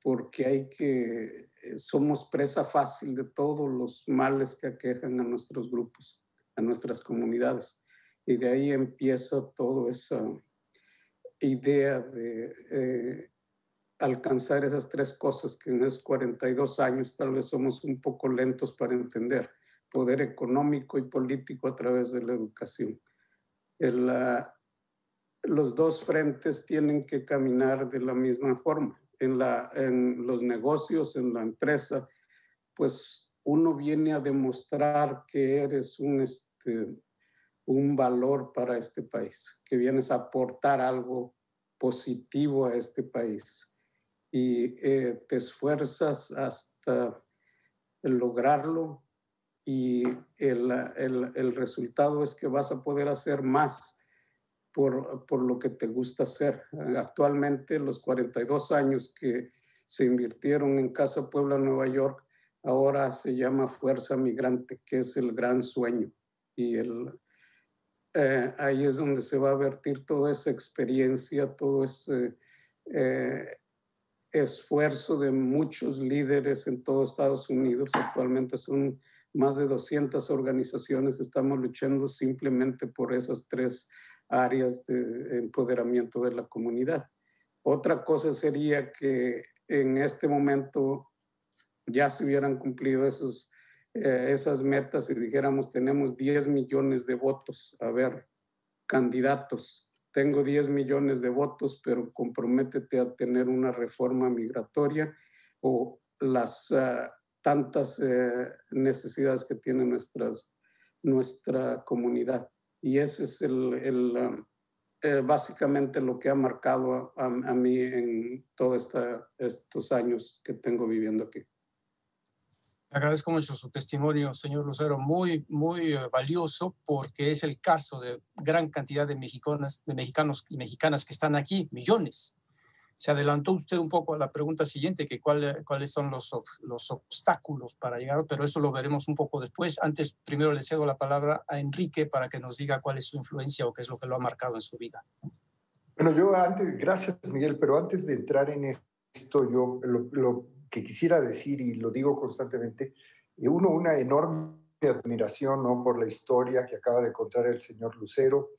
porque somos presa fácil de todos los males que aquejan a nuestros grupos, a nuestras comunidades. Y de ahí empieza toda esa idea de alcanzar esas tres cosas que en esos 42 años tal vez somos un poco lentos para entender: poder económico y político a través de la educación. Los dos frentes tienen que caminar de la misma forma. En los negocios, en la empresa, pues uno viene a demostrar que eres un valor para este país, que vienes a aportar algo positivo a este país y te esfuerzas hasta lograrlo, y el resultado es que vas a poder hacer más por lo que te gusta hacer. Actualmente, los 42 años que se invirtieron en Casa Puebla, Nueva York, ahora se llama Fuerza Migrante, que es el gran sueño. Y ahí es donde se va a vertir toda esa experiencia, todo ese esfuerzo de muchos líderes en todo Estados Unidos. Actualmente son más de 200 organizaciones que estamos luchando simplemente por esas tres áreas de empoderamiento de la comunidad. Otra cosa sería que en este momento ya se hubieran cumplido esas metas y dijéramos: tenemos 10 millones de votos. A ver, candidatos, tengo 10 millones de votos, pero comprométete a tener una reforma migratoria o las tantas necesidades que tiene nuestra comunidad. Y ese es básicamente lo que ha marcado a mí en todos estos años que tengo viviendo aquí. Agradezco mucho su testimonio, señor Lucero, muy, muy valioso, porque es el caso de gran cantidad de mexicanos y mexicanas que están aquí, millones. Se adelantó usted un poco a la pregunta siguiente, que cuáles son los obstáculos para llegar, pero eso lo veremos un poco después. Antes, primero le cedo la palabra a Enrique para que nos diga cuál es su influencia o qué es lo que lo ha marcado en su vida. Bueno, gracias Miguel, pero antes de entrar en esto, yo lo que quisiera decir, y lo digo constantemente, una enorme admiración, ¿no?, por la historia que acaba de contar el señor Lucero,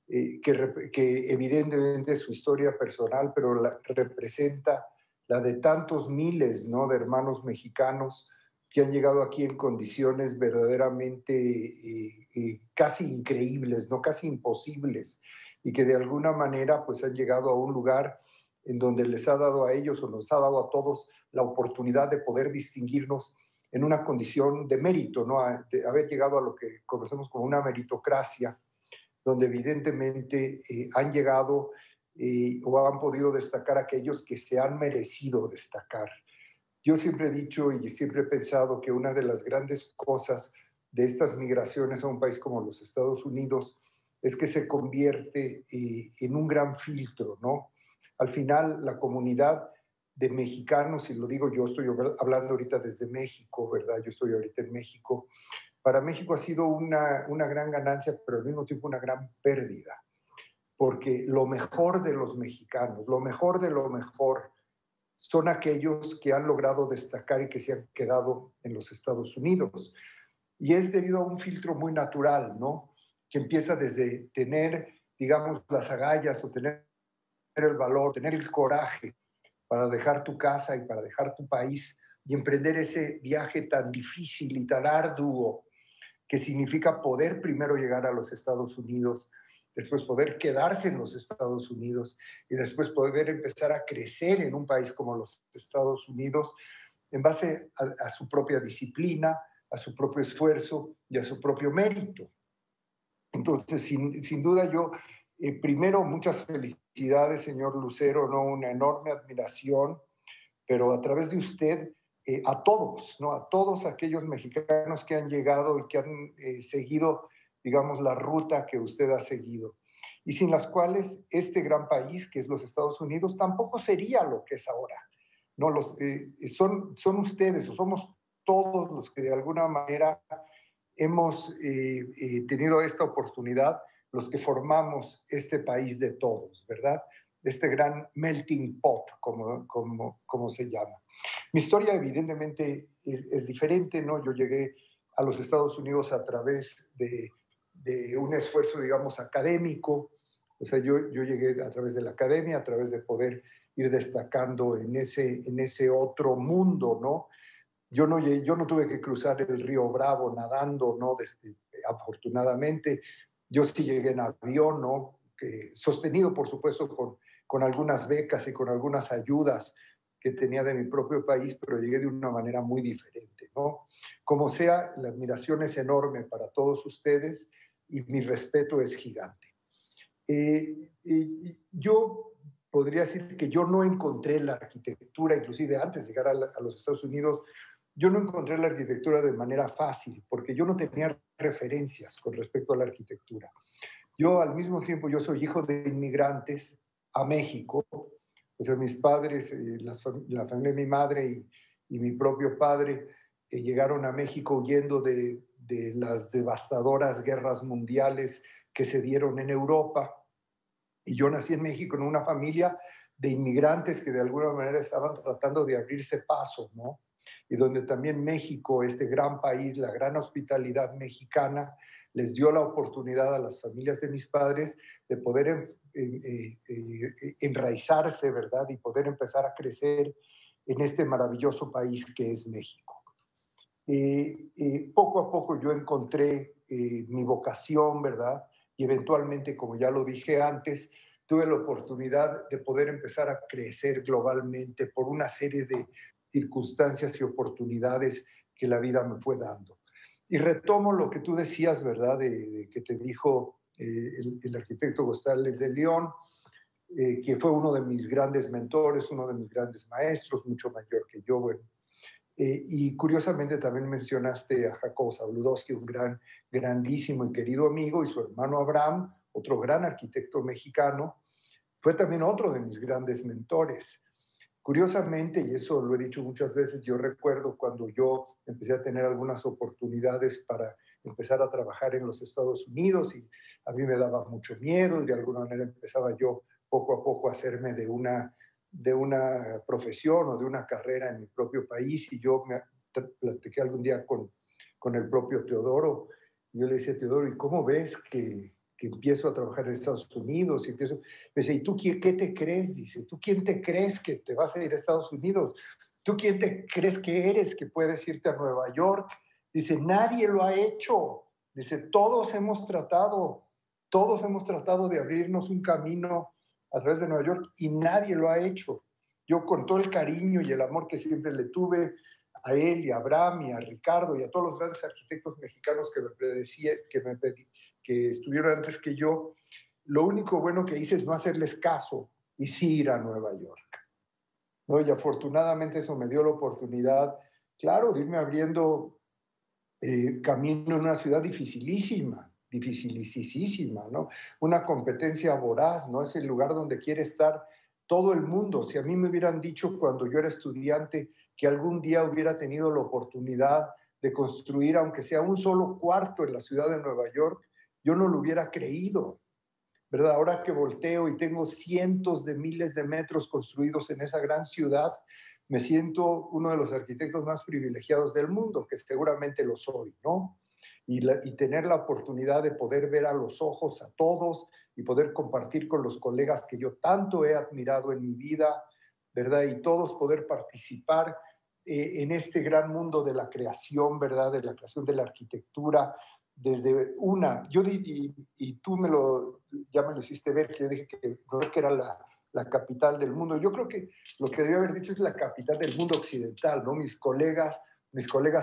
que evidentemente es su historia personal, pero representa la de tantos miles, ¿no?, de hermanos mexicanos que han llegado aquí en condiciones verdaderamente casi increíbles, ¿no?, casi imposibles, y que de alguna manera pues han llegado a un lugar en donde les ha dado a ellos o nos ha dado a todos la oportunidad de poder distinguirnos en una condición de mérito, ¿no?, de haber llegado a lo que conocemos como una meritocracia, donde evidentemente han llegado o han podido destacar aquellos que se han merecido destacar. Yo siempre he dicho y siempre he pensado que una de las grandes cosas de estas migraciones a un país como los Estados Unidos es que se convierte en un gran filtro, ¿no? Al final, la comunidad de mexicanos, y lo digo yo, estoy hablando ahorita desde México, ¿verdad? Yo estoy ahorita en México. Para México ha sido una gran ganancia, pero al mismo tiempo una gran pérdida, porque lo mejor de los mexicanos, lo mejor de lo mejor, son aquellos que han logrado destacar y que se han quedado en los Estados Unidos. Y es debido a un filtro muy natural, ¿no?, que empieza desde tener, digamos, las agallas o tener el valor, tener el coraje para dejar tu casa y para dejar tu país y emprender ese viaje tan difícil y tan arduo que significa poder primero llegar a los Estados Unidos, después poder quedarse en los Estados Unidos y después poder empezar a crecer en un país como los Estados Unidos en base a su propia disciplina, a su propio esfuerzo y a su propio mérito. Entonces, sin duda yo, primero, muchas felicidades, señor Lucero, ¿no?, una enorme admiración, pero a través de usted, a todos, ¿no?, a todos aquellos mexicanos que han llegado y que han seguido, digamos, la ruta que usted ha seguido, y sin las cuales este gran país, que es los Estados Unidos, tampoco sería lo que es ahora, ¿no? Son ustedes o somos todos los que de alguna manera hemos tenido esta oportunidad, los que formamos este país de todos, ¿verdad? Este gran melting pot, como se llama. Mi historia evidentemente es diferente, ¿no? Yo llegué a los Estados Unidos a través de un esfuerzo, digamos, académico. O sea, yo llegué a través de la academia, a través de poder ir destacando en ese otro mundo, ¿no? Yo no tuve que cruzar el río Bravo nadando, ¿no? Afortunadamente, yo sí llegué en avión, ¿no? Sostenido, por supuesto, con algunas becas y con algunas ayudas que tenía de mi propio país, pero llegué de una manera muy diferente, ¿no? Como sea, la admiración es enorme para todos ustedes y mi respeto es gigante. Yo podría decir que yo no encontré la arquitectura, inclusive antes de llegar a los Estados Unidos, yo no encontré la arquitectura de manera fácil, porque yo no tenía referencias con respecto a la arquitectura. Yo al mismo tiempo, yo soy hijo de inmigrantes a México, o sea, mis padres, la familia de mi madre y mi propio padre llegaron a México huyendo de las devastadoras guerras mundiales que se dieron en Europa. Y yo nací en México en una familia de inmigrantes que de alguna manera estaban tratando de abrirse paso, ¿no? Y donde también México, este gran país, la gran hospitalidad mexicana, les dio la oportunidad a las familias de mis padres de poder enraizarse, ¿verdad? Y poder empezar a crecer en este maravilloso país que es México. Poco a poco yo encontré mi vocación, ¿verdad? Y eventualmente, como ya lo dije antes, tuve la oportunidad de poder empezar a crecer globalmente por una serie de circunstancias y oportunidades que la vida me fue dando. Y retomo lo que tú decías, ¿verdad? De que te dijo el arquitecto González de León, que fue uno de mis grandes mentores, uno de mis grandes maestros, mucho mayor que yo, bueno. Y curiosamente también mencionaste a Jacobo Zabludowski, un grandísimo y querido amigo, y su hermano Abraham, otro gran arquitecto mexicano, fue también otro de mis grandes mentores. Curiosamente, y eso lo he dicho muchas veces, yo recuerdo cuando yo empecé a tener algunas oportunidades para empezar a trabajar en los Estados Unidos y a mí me daba mucho miedo y de alguna manera empezaba yo poco a poco a hacerme de una profesión o de una carrera en mi propio país y yo me platiqué algún día con el propio Teodoro y yo le decía, Teodoro, ¿y cómo ves que empiezo a trabajar en Estados Unidos? Y me dice, ¿y tú qué te crees? Dice, ¿tú quién te crees que te vas a ir a Estados Unidos? ¿Tú quién te crees que eres que puedes irte a Nueva York? Dice, nadie lo ha hecho. Dice, todos hemos tratado de abrirnos un camino a través de Nueva York y nadie lo ha hecho. Yo con todo el cariño y el amor que siempre le tuve a él y a Abraham y a Ricardo y a todos los grandes arquitectos mexicanos que estuvieron antes que yo, lo único bueno que hice es no hacerles caso y sí ir a Nueva York, ¿no? Y afortunadamente eso me dio la oportunidad, claro, de irme abriendo camino en una ciudad dificilísima, ¿no? Una competencia voraz, ¿no? Es el lugar donde quiere estar todo el mundo. Si a mí me hubieran dicho cuando yo era estudiante que algún día hubiera tenido la oportunidad de construir, aunque sea un solo cuarto en la ciudad de Nueva York, yo no lo hubiera creído, ¿verdad? Ahora que volteo y tengo cientos de miles de metros construidos en esa gran ciudad, me siento uno de los arquitectos más privilegiados del mundo, que seguramente lo soy, ¿no? Y tener la oportunidad de poder ver a los ojos a todos y poder compartir con los colegas que yo tanto he admirado en mi vida, ¿verdad? Y todos poder participar en este gran mundo de la creación, ¿verdad? De la creación de la arquitectura, desde y tú ya me lo hiciste ver, que yo dije que era la capital del mundo. Yo creo que lo que debía haber dicho es la capital del mundo occidental, ¿no? Mis colegas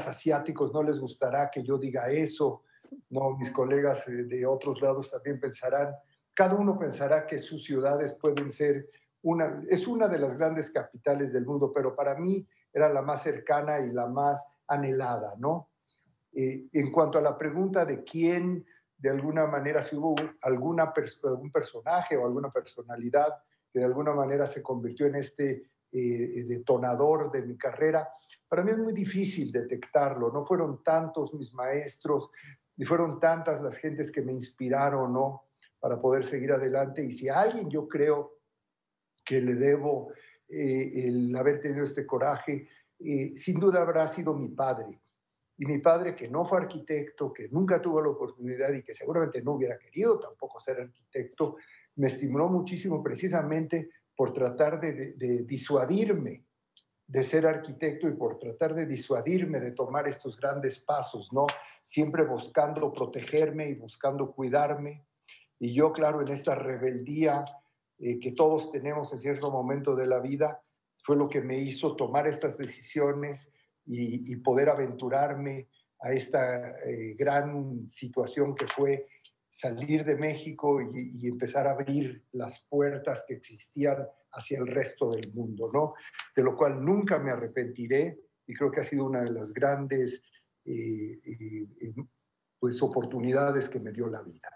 asiáticos no les gustará que yo diga eso, ¿no? Mis colegas de otros lados también pensarán, cada uno pensará que sus ciudades pueden ser es una de las grandes capitales del mundo, pero para mí era la más cercana y la más anhelada, ¿no? En cuanto a la pregunta de quién, de alguna manera, si hubo algún personaje o alguna personalidad que de alguna manera se convirtió en este detonador de mi carrera, para mí es muy difícil detectarlo. No fueron tantos mis maestros, ni fueron tantas las gentes que me inspiraron, ¿no? Para poder seguir adelante. Y si a alguien yo creo que le debo el haber tenido este coraje, sin duda habrá sido mi padre. Y mi padre, que no fue arquitecto, que nunca tuvo la oportunidad y que seguramente no hubiera querido tampoco ser arquitecto, me estimuló muchísimo precisamente por tratar de disuadirme de ser arquitecto y por tratar de disuadirme de tomar estos grandes pasos, ¿no? Siempre buscando protegerme y buscando cuidarme. Y yo, claro, en esta rebeldía que todos tenemos en cierto momento de la vida, fue lo que me hizo tomar estas decisiones y poder aventurarme a esta gran situación que fue salir de México y empezar a abrir las puertas que existían hacia el resto del mundo, ¿no? De lo cual nunca me arrepentiré y creo que ha sido una de las grandes pues, oportunidades que me dio la vida.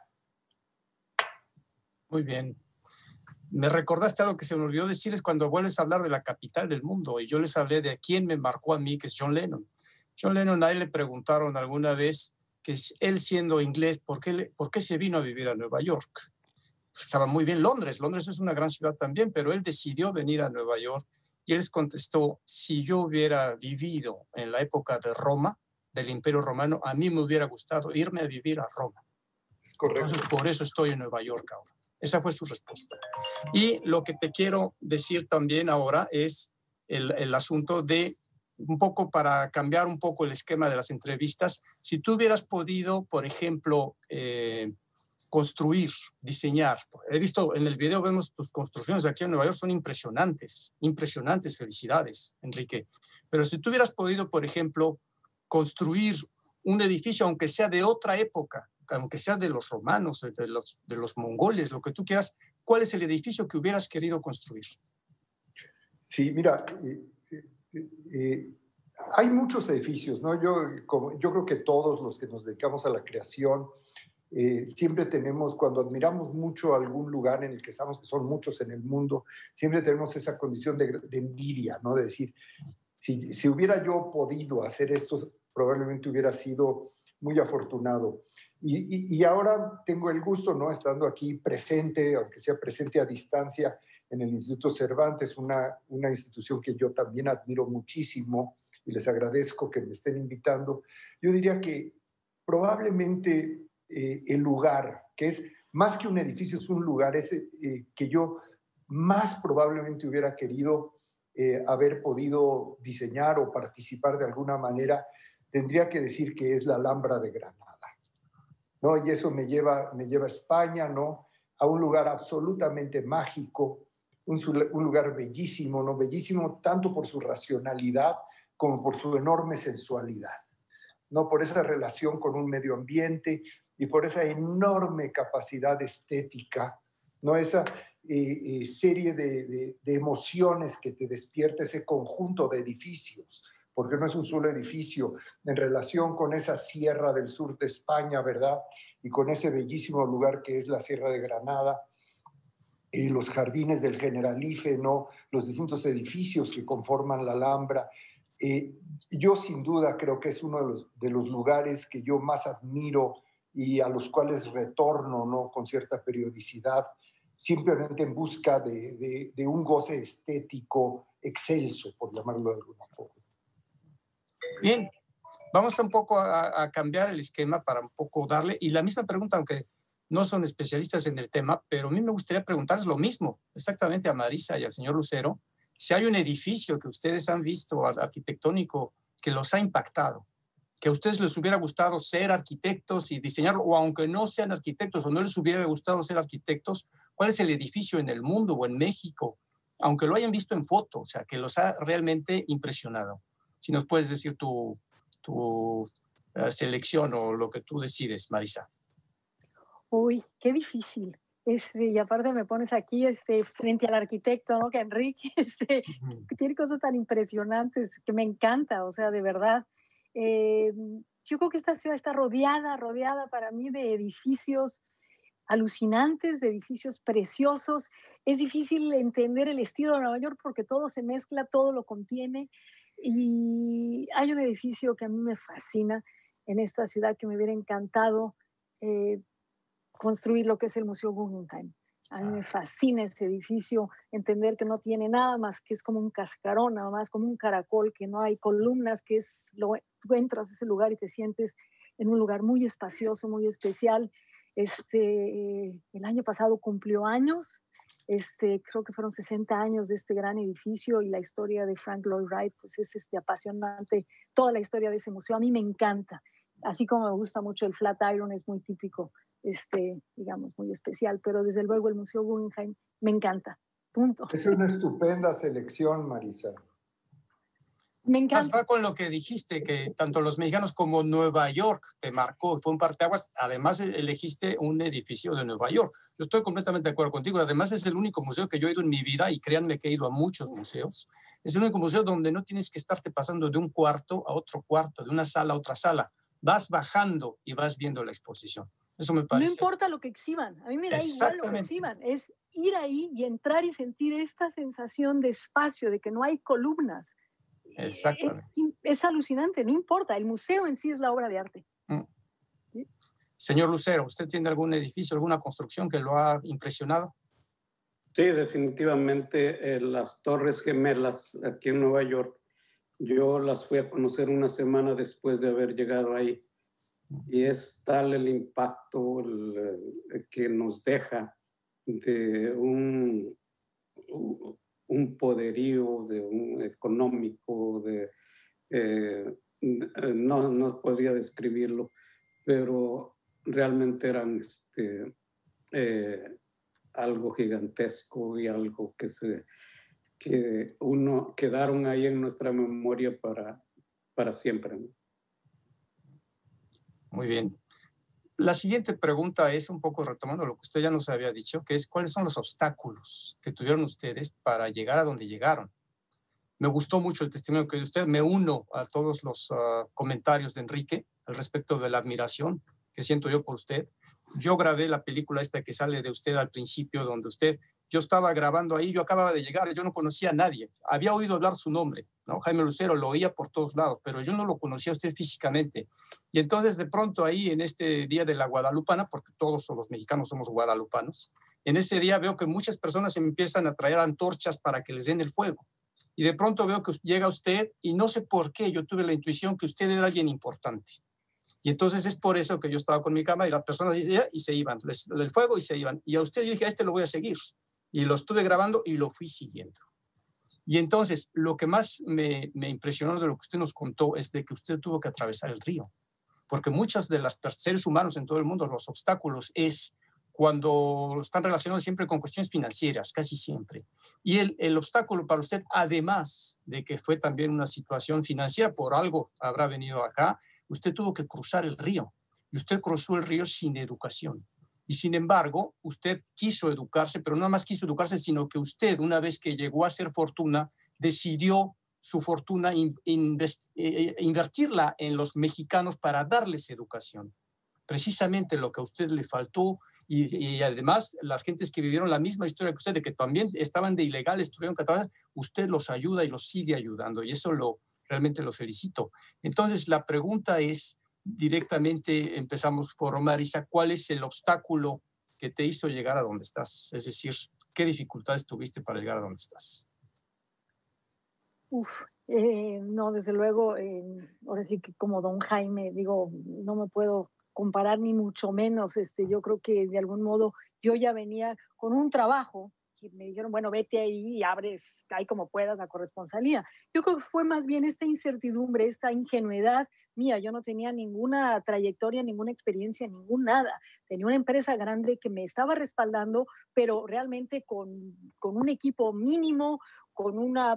Muy bien. Me recordaste algo que se me olvidó decirles cuando vuelves a hablar de la capital del mundo, y yo les hablé de quién me marcó a mí, que es John Lennon. John Lennon, a él le preguntaron alguna vez que él siendo inglés, ¿por qué se vino a vivir a Nueva York? Estaba muy bien Londres es una gran ciudad también, pero él decidió venir a Nueva York y él les contestó, si yo hubiera vivido en la época de Roma, del Imperio Romano, a mí me hubiera gustado irme a vivir a Roma. Es correcto. Entonces, por eso estoy en Nueva York ahora. Esa fue su respuesta. Y lo que te quiero decir también ahora es el asunto de, un poco para cambiar un poco el esquema de las entrevistas, si tú hubieras podido, por ejemplo, construir, diseñar. He visto en el video, vemos tus construcciones de aquí en Nueva York, son impresionantes, impresionantes, felicidades, Enrique. Pero si tú hubieras podido, por ejemplo, construir un edificio, aunque sea de otra época, aunque sea de los romanos, de los mongoles, lo que tú quieras, ¿cuál es el edificio que hubieras querido construir? Sí, mira, hay muchos edificios, ¿no? Yo creo que todos los que nos dedicamos a la creación, siempre tenemos, cuando admiramos mucho algún lugar en el que estamos, que son muchos en el mundo, siempre tenemos esa condición de envidia, ¿no? De decir, si hubiera yo podido hacer esto, probablemente hubiera sido muy afortunado. Y ahora tengo el gusto, ¿no? Estando aquí presente, aunque sea presente a distancia, en el Instituto Cervantes, una institución que yo también admiro muchísimo y les agradezco que me estén invitando. Yo diría que probablemente el lugar, que es más que un edificio, es un lugar que yo más probablemente hubiera querido haber podido diseñar o participar de alguna manera, tendría que decir que es la Alhambra de Granada, ¿no? Y eso me lleva a España, ¿no? A un lugar absolutamente mágico, un lugar bellísimo, ¿no? Bellísimo tanto por su racionalidad como por su enorme sensualidad, ¿no? Por esa relación con un medio ambiente y por esa enorme capacidad estética, ¿no? Esa serie de emociones que te despierta ese conjunto de edificios, porque no es un solo edificio, en relación con esa sierra del sur de España, ¿verdad? Y con ese bellísimo lugar que es la Sierra de Granada, los jardines del Generalife, ¿no? Los distintos edificios que conforman la Alhambra. Yo sin duda creo que es uno de los lugares que yo más admiro y a los cuales retorno, ¿no? Con cierta periodicidad, simplemente en busca de un goce estético excelso, por llamarlo de alguna forma. Bien, vamos un poco a cambiar el esquema para un poco darle, y la misma pregunta, aunque no son especialistas en el tema, pero a mí me gustaría preguntarles lo mismo, exactamente a Marisa y al señor Lucero, si hay un edificio que ustedes han visto arquitectónico que los ha impactado, que a ustedes les hubiera gustado ser arquitectos y diseñarlo, o aunque no sean arquitectos o no les hubiera gustado ser arquitectos, ¿cuál es el edificio en el mundo o en México, aunque lo hayan visto en foto, o sea, que los ha realmente impresionado? Si nos puedes decir tu selección o lo que tú decides, Marisa. Uy, qué difícil. Y aparte me pones aquí frente al arquitecto, ¿no? Que Enrique que tiene cosas tan impresionantes que me encanta, o sea, de verdad. Yo creo que esta ciudad está rodeada para mí de edificios alucinantes, de edificios preciosos. Es difícil entender el estilo de Nueva York porque todo se mezcla, todo lo contiene. Y hay un edificio que a mí me fascina en esta ciudad, que me hubiera encantado construir, lo que es el Museo Guggenheim. A mí me fascina ese edificio, entender que no tiene nada más, que es como un cascarón, nada más como un caracol, que no hay columnas, que tú entras a ese lugar y te sientes en un lugar muy espacioso, muy especial. El año pasado cumplió años Creo que fueron 60 años de este gran edificio y la historia de Frank Lloyd Wright, pues es apasionante. Toda la historia de ese museo a mí me encanta. Así como me gusta mucho el Flatiron, es muy típico, digamos, muy especial, pero desde luego el Museo Guggenheim me encanta. Punto. Es una estupenda selección, Marisa. Me encanta. Va con lo que dijiste, que tanto los mexicanos como Nueva York te marcó, fue un parteaguas. Además, elegiste un edificio de Nueva York. Yo estoy completamente de acuerdo contigo. Además, es el único museo que yo he ido en mi vida, y créanme que he ido a muchos museos. Es el único museo donde no tienes que estarte pasando de un cuarto a otro cuarto, de una sala a otra sala. Vas bajando y vas viendo la exposición. Eso me parece. No importa lo que exhiban, a mí me da igual lo que exhiban. Es ir ahí y entrar y sentir esta sensación de espacio, de que no hay columnas. Exactamente. Es alucinante, no importa, el museo en sí es la obra de arte. ¿Sí? Señor Lucero, ¿usted tiene algún edificio, alguna construcción que lo ha impresionado? Sí, definitivamente las Torres Gemelas aquí en Nueva York. Yo las fui a conocer una semana después de haber llegado ahí, y es tal el impacto que nos deja de un poderío, de un económico, no podría describirlo, pero realmente eran algo gigantesco y algo que quedaron ahí en nuestra memoria para siempre. Muy bien. La siguiente pregunta es un poco retomando lo que usted ya nos había dicho, que es ¿cuáles son los obstáculos que tuvieron ustedes para llegar a donde llegaron? Me gustó mucho el testimonio que dio usted. Me uno a todos los comentarios de Enrique al respecto de la admiración que siento yo por usted. Yo grabé la película esta que sale de usted al principio, donde yo estaba grabando ahí, yo acababa de llegar, yo no conocía a nadie. Había oído hablar su nombre, ¿no? Jaime Lucero, lo oía por todos lados, pero yo no lo conocía a usted físicamente. Y entonces de pronto ahí en este día de la Guadalupana, porque todos los mexicanos somos guadalupanos, en ese día veo que muchas personas empiezan a traer antorchas para que les den el fuego. Y de pronto veo que llega usted y no sé por qué, yo tuve la intuición que usted era alguien importante. Y entonces es por eso que yo estaba con mi cámara y las personas y se iban, del fuego y se iban. Y a usted yo dije, a este lo voy a seguir. Y lo estuve grabando y lo fui siguiendo. Y entonces lo que más me impresionó de lo que usted nos contó es de que usted tuvo que atravesar el río. Porque muchas de las seres humanos en todo el mundo, los obstáculos es cuando están relacionados siempre con cuestiones financieras, casi siempre. Y el obstáculo para usted, además de que fue también una situación financiera, por algo habrá venido acá, usted tuvo que cruzar el río. Y usted cruzó el río sin educación. Y sin embargo, usted quiso educarse, pero no más quiso educarse, sino que usted, una vez que llegó a hacer fortuna, decidió su fortuna invertirla en los mexicanos para darles educación. Precisamente lo que a usted le faltó. Y además, las gentes que vivieron la misma historia que usted, de que también estaban de ilegales, tuvieron que trabajar, usted los ayuda y los sigue ayudando. Y eso realmente lo felicito. Entonces, la pregunta es, directamente empezamos por Marisa, ¿cuál es el obstáculo que te hizo llegar a donde estás? Es decir, ¿qué dificultades tuviste para llegar a donde estás? No, desde luego, ahora sí que como don Jaime, digo, no me puedo comparar ni mucho menos. Yo creo que de algún modo yo ya venía con un trabajo que me dijeron, bueno, vete ahí y abres ahí como puedas la corresponsalía. Yo creo que fue más bien esta incertidumbre, esta ingenuidad mía. Yo no tenía ninguna trayectoria, ninguna experiencia, ningún nada. Tenía una empresa grande que me estaba respaldando, pero realmente con un equipo mínimo,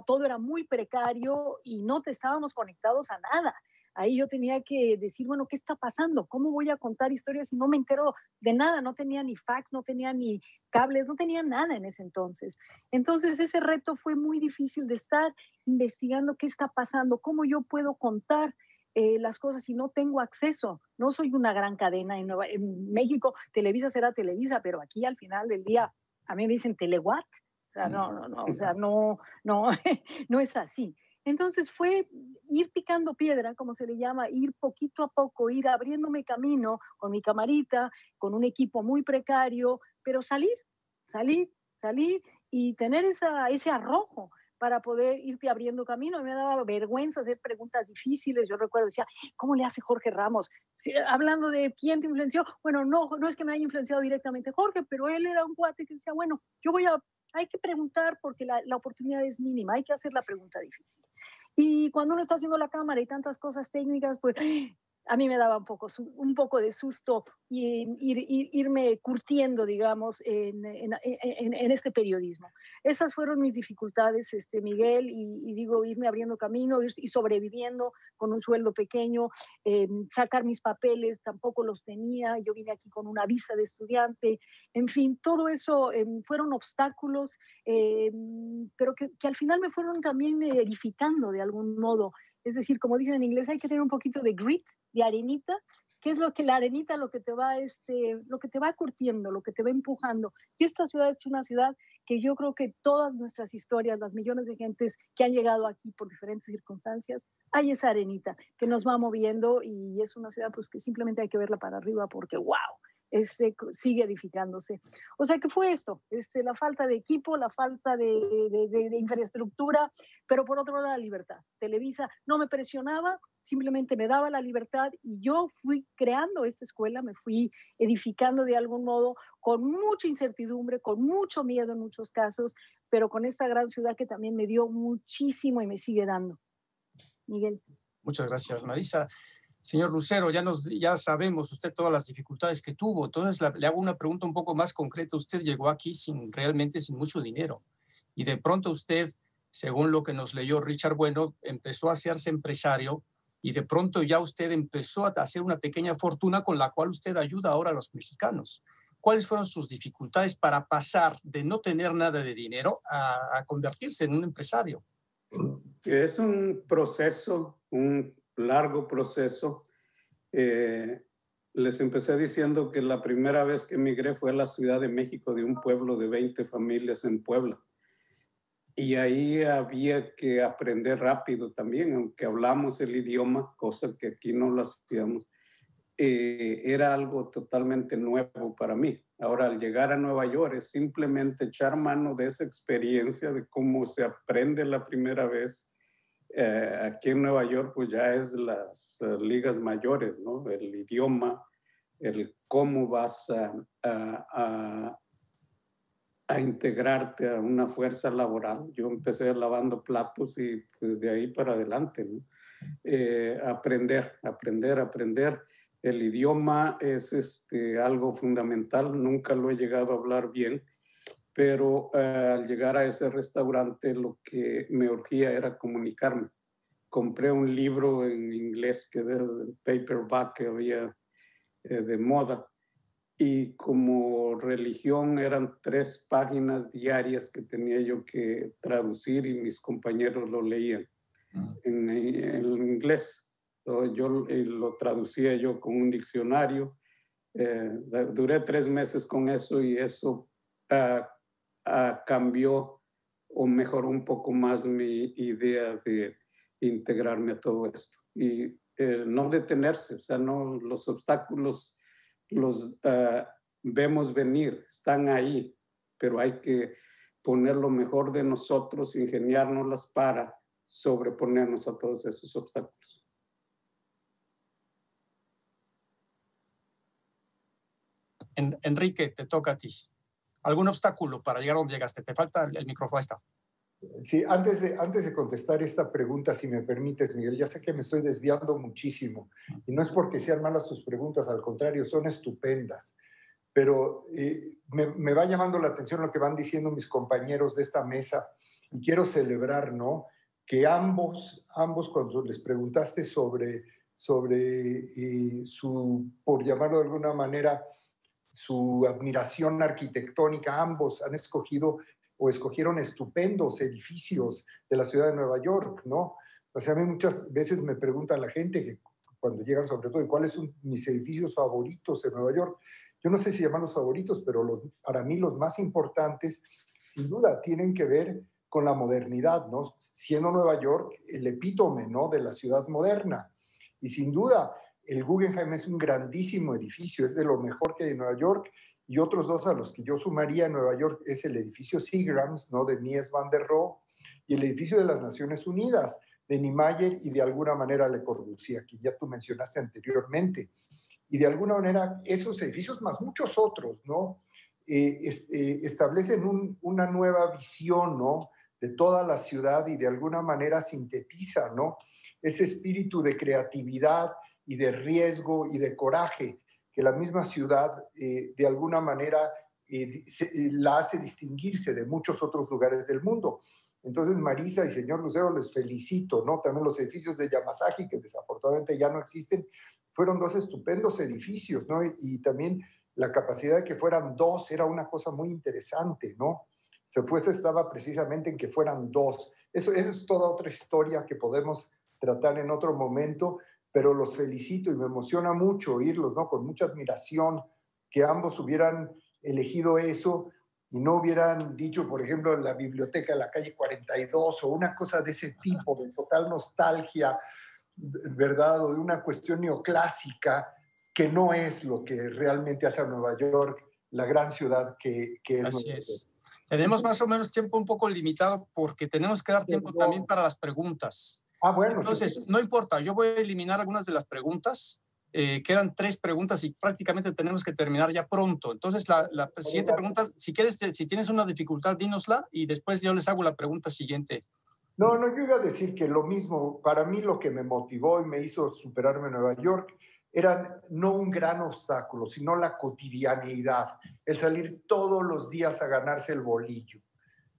todo era muy precario y no estábamos conectados a nada. Ahí yo tenía que decir, bueno, ¿qué está pasando? ¿Cómo voy a contar historias si no me entero de nada? No tenía ni fax, no tenía ni cables, no tenía nada en ese entonces. Entonces ese reto fue muy difícil de estar investigando qué está pasando, cómo yo puedo contar las cosas si no tengo acceso. No soy una gran cadena en México. Televisa será Televisa, pero aquí al final del día a mí me dicen Teleguat. O sea, no es así. Entonces fue ir picando piedra, como se le llama, ir poquito a poco, ir abriéndome camino con mi camarita, con un equipo muy precario, pero salir y tener ese arrojo para poder irte abriendo camino. Me daba vergüenza hacer preguntas difíciles. Yo recuerdo, decía, ¿cómo le hace Jorge Ramos? Hablando de quién te influenció, bueno, no es que me haya influenciado directamente Jorge, pero él era un cuate que decía, bueno, yo voy a hay que preguntar porque la oportunidad es mínima, hay que hacer la pregunta difícil. Y cuando uno está haciendo la cámara y tantas cosas técnicas, pues a mí me daba un poco de susto irme curtiendo, digamos, en este periodismo. Esas fueron mis dificultades, Miguel, y digo, irme abriendo camino y sobreviviendo con un sueldo pequeño, sacar mis papeles, tampoco los tenía, yo vine aquí con una visa de estudiante, en fin, todo eso fueron obstáculos, pero que al final me fueron también edificando de algún modo. Es decir, como dicen en inglés, hay que tener un poquito de grit, de arenita, que es lo que la arenita lo que te va curtiendo, lo que te va empujando. Y esta ciudad es una ciudad que yo creo que todas nuestras historias, las millones de gentes que han llegado aquí por diferentes circunstancias, hay esa arenita que nos va moviendo y es una ciudad pues que simplemente hay que verla para arriba porque wow, sigue edificándose. O sea que fue esto, la falta de equipo, la falta de infraestructura, pero por otro lado la libertad. Televisa no me presionaba, simplemente me daba la libertad y yo fui creando esta escuela, me fui edificando de algún modo con mucha incertidumbre, con mucho miedo en muchos casos, pero con esta gran ciudad que también me dio muchísimo y me sigue dando. Miguel. Muchas gracias, Marisa. Señor Lucero, ya sabemos usted todas las dificultades que tuvo, entonces le hago una pregunta un poco más concreta. Usted llegó aquí realmente sin mucho dinero y de pronto usted, según lo que nos leyó Richard Bueno, empezó a hacerse empresario y de pronto ya usted empezó a hacer una pequeña fortuna con la cual usted ayuda ahora a los mexicanos. ¿Cuáles fueron sus dificultades para pasar de no tener nada de dinero a convertirse en un empresario? Es un proceso, un largo proceso. Les empecé diciendo que la primera vez que emigré fue a la Ciudad de México, de un pueblo de 20 familias en Puebla. Y ahí había que aprender rápido también, aunque hablamos el idioma, cosa que aquí no lo hacíamos. Era algo totalmente nuevo para mí. Ahora, al llegar a Nueva York, es simplemente echar mano de esa experiencia de cómo se aprende la primera vez. Aquí en Nueva York, pues ya es las ligas mayores, ¿no? El idioma, el cómo vas a integrarte a una fuerza laboral. Yo empecé lavando platos y pues de ahí para adelante, ¿no? Aprender. El idioma es algo fundamental, nunca lo he llegado a hablar bien, pero al llegar a ese restaurante lo que me urgía era comunicarme. Compré un libro en inglés que era el paperback que había de moda y como religión eran 3 páginas diarias que tenía yo que traducir y mis compañeros lo leían en inglés. Yo lo traducía yo con un diccionario. Duré 3 meses con eso y eso cambió o mejoró un poco más mi idea de integrarme a todo esto. Y no detenerse, o sea, no, los obstáculos los vemos venir, están ahí, pero hay que poner lo mejor de nosotros, ingeniárnoslas para sobreponernos a todos esos obstáculos. Enrique, te toca a ti. ¿Algún obstáculo para llegar a donde llegaste? Te falta el micrófono. Está. Sí, antes de contestar esta pregunta, si me permites, Miguel, ya sé que me estoy desviando muchísimo y no es porque sean malas tus preguntas, al contrario, son estupendas, pero me va llamando la atención lo que van diciendo mis compañeros de esta mesa y quiero celebrar, ¿no? Que ambos cuando les preguntaste sobre su, por llamarlo de alguna manera, su admiración arquitectónica, ambos han escogido o escogieron estupendos edificios de la ciudad de Nueva York, ¿no? O sea, a mí muchas veces me pregunta la gente, que cuando llegan sobre todo, ¿cuáles son mis edificios favoritos en Nueva York? Yo no sé si llamarlos favoritos, pero para mí los más importantes, sin duda, tienen que ver con la modernidad, ¿no? Siendo Nueva York el epítome, ¿no?, de la ciudad moderna. Y sin duda, el Guggenheim es un grandísimo edificio, es de lo mejor que hay en Nueva York. Y otros 2 a los que yo sumaría en Nueva York es el edificio Seagrams, ¿no?, de Mies van der Rohe, y el edificio de las Naciones Unidas, de Niemeyer y de alguna manera Le Corbusier, que ya tú mencionaste anteriormente. Y de alguna manera esos edificios, más muchos otros, ¿no?, establecen una nueva visión, ¿no?, de toda la ciudad y de alguna manera sintetizan, ¿no?, ese espíritu de creatividad y de riesgo y de coraje que la misma ciudad de alguna manera la hace distinguirse de muchos otros lugares del mundo. Entonces, Marisa y señor Lucero, les felicito, ¿no? También los edificios de Yamazaki, que desafortunadamente ya no existen, fueron dos estupendos edificios, ¿no? Y también la capacidad de que fueran dos era una cosa muy interesante, ¿no? Se estaba precisamente en que fueran dos. Eso es toda otra historia que podemos tratar en otro momento, pero los felicito y me emociona mucho oírlos, ¿no? Con mucha admiración, que ambos hubieran elegido eso y no hubieran dicho, por ejemplo, en la biblioteca de la calle 42 o una cosa de ese tipo, de total nostalgia, ¿verdad? O de una cuestión neoclásica que no es lo que realmente hace a Nueva York la gran ciudad que es. Así es. Tenemos más o menos tiempo un poco limitado porque tenemos que dar tiempo también para las preguntas. Bueno. Entonces, sí, no importa, yo voy a eliminar algunas de las preguntas. Quedan 3 preguntas y prácticamente tenemos que terminar ya pronto. Entonces, la siguiente pregunta, si quieres, si tienes una dificultad, dínosla y después yo les hago la pregunta siguiente. No, yo iba a decir que lo mismo, para mí lo que me motivó y me hizo superarme en Nueva York era no un gran obstáculo, sino la cotidianeidad, el salir todos los días a ganarse el bolillo,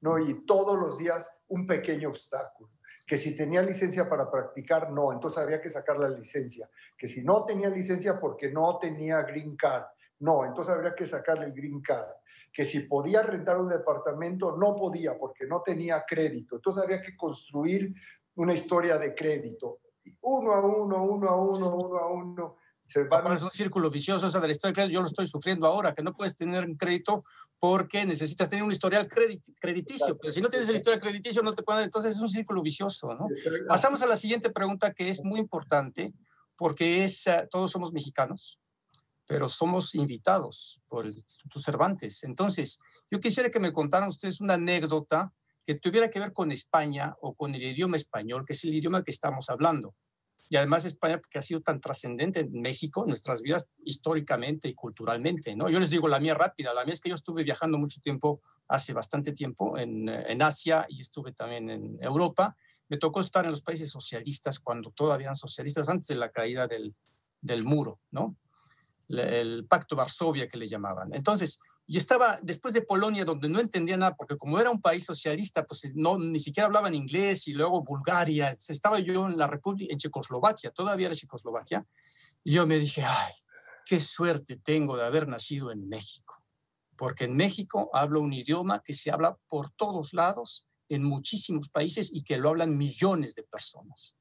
¿no? Y todos los días un pequeño obstáculo. Que si tenía licencia para practicar, no, entonces había que sacar la licencia. Que si no tenía licencia porque no tenía green card, no, entonces habría que sacarle el green card. Que si podía rentar un departamento, no podía porque no tenía crédito. Entonces había que construir una historia de crédito. Uno a uno. Es un círculo vicioso esa de la historia de crédito. Yo lo estoy sufriendo ahora, que no puedes tener un crédito porque necesitas tener un historial crediticio. Pero si no tienes el historial crediticio, no te pueden. Entonces es un círculo vicioso, ¿no? Pasamos a la siguiente pregunta, que es muy importante, porque todos somos mexicanos, pero somos invitados por el Instituto Cervantes. Entonces, yo quisiera que me contaran ustedes una anécdota que tuviera que ver con España o con el idioma español, que es el idioma que estamos hablando. Y además España, porque ha sido tan trascendente en México, en nuestras vidas históricamente y culturalmente, ¿no? Yo les digo la mía rápida. La mía es que yo estuve viajando mucho tiempo, hace bastante tiempo, en Asia y estuve también en Europa. Me tocó estar en los países socialistas cuando todavía eran socialistas, antes de la caída del muro, ¿no? El Pacto de Varsovia que le llamaban. Entonces, y estaba después de Polonia, donde no entendía nada, porque como era un país socialista, pues ni siquiera hablaban inglés, y luego Bulgaria. Estaba yo en la República, en Checoslovaquia, todavía era Checoslovaquia, y yo me dije, ay, qué suerte tengo de haber nacido en México, porque en México hablo un idioma que se habla por todos lados, en muchísimos países, y que lo hablan millones de personas.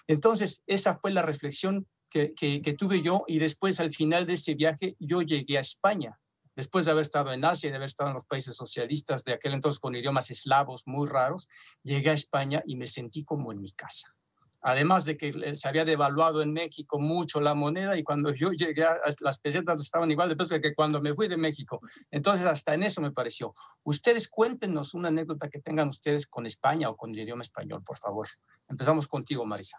Entonces, esa fue la reflexión que tuve yo, y después, al final de ese viaje, yo llegué a España, después de haber estado en Asia y de haber estado en los países socialistas de aquel entonces con idiomas eslavos muy raros. Llegué a España y me sentí como en mi casa. Además de que se había devaluado en México mucho la moneda, y cuando yo llegué, las pesetas estaban igual de peso que cuando me fui de México. Entonces, hasta en eso me pareció. Ustedes cuéntenos una anécdota que tengan ustedes con España o con el idioma español, por favor. Empezamos contigo, Marisa.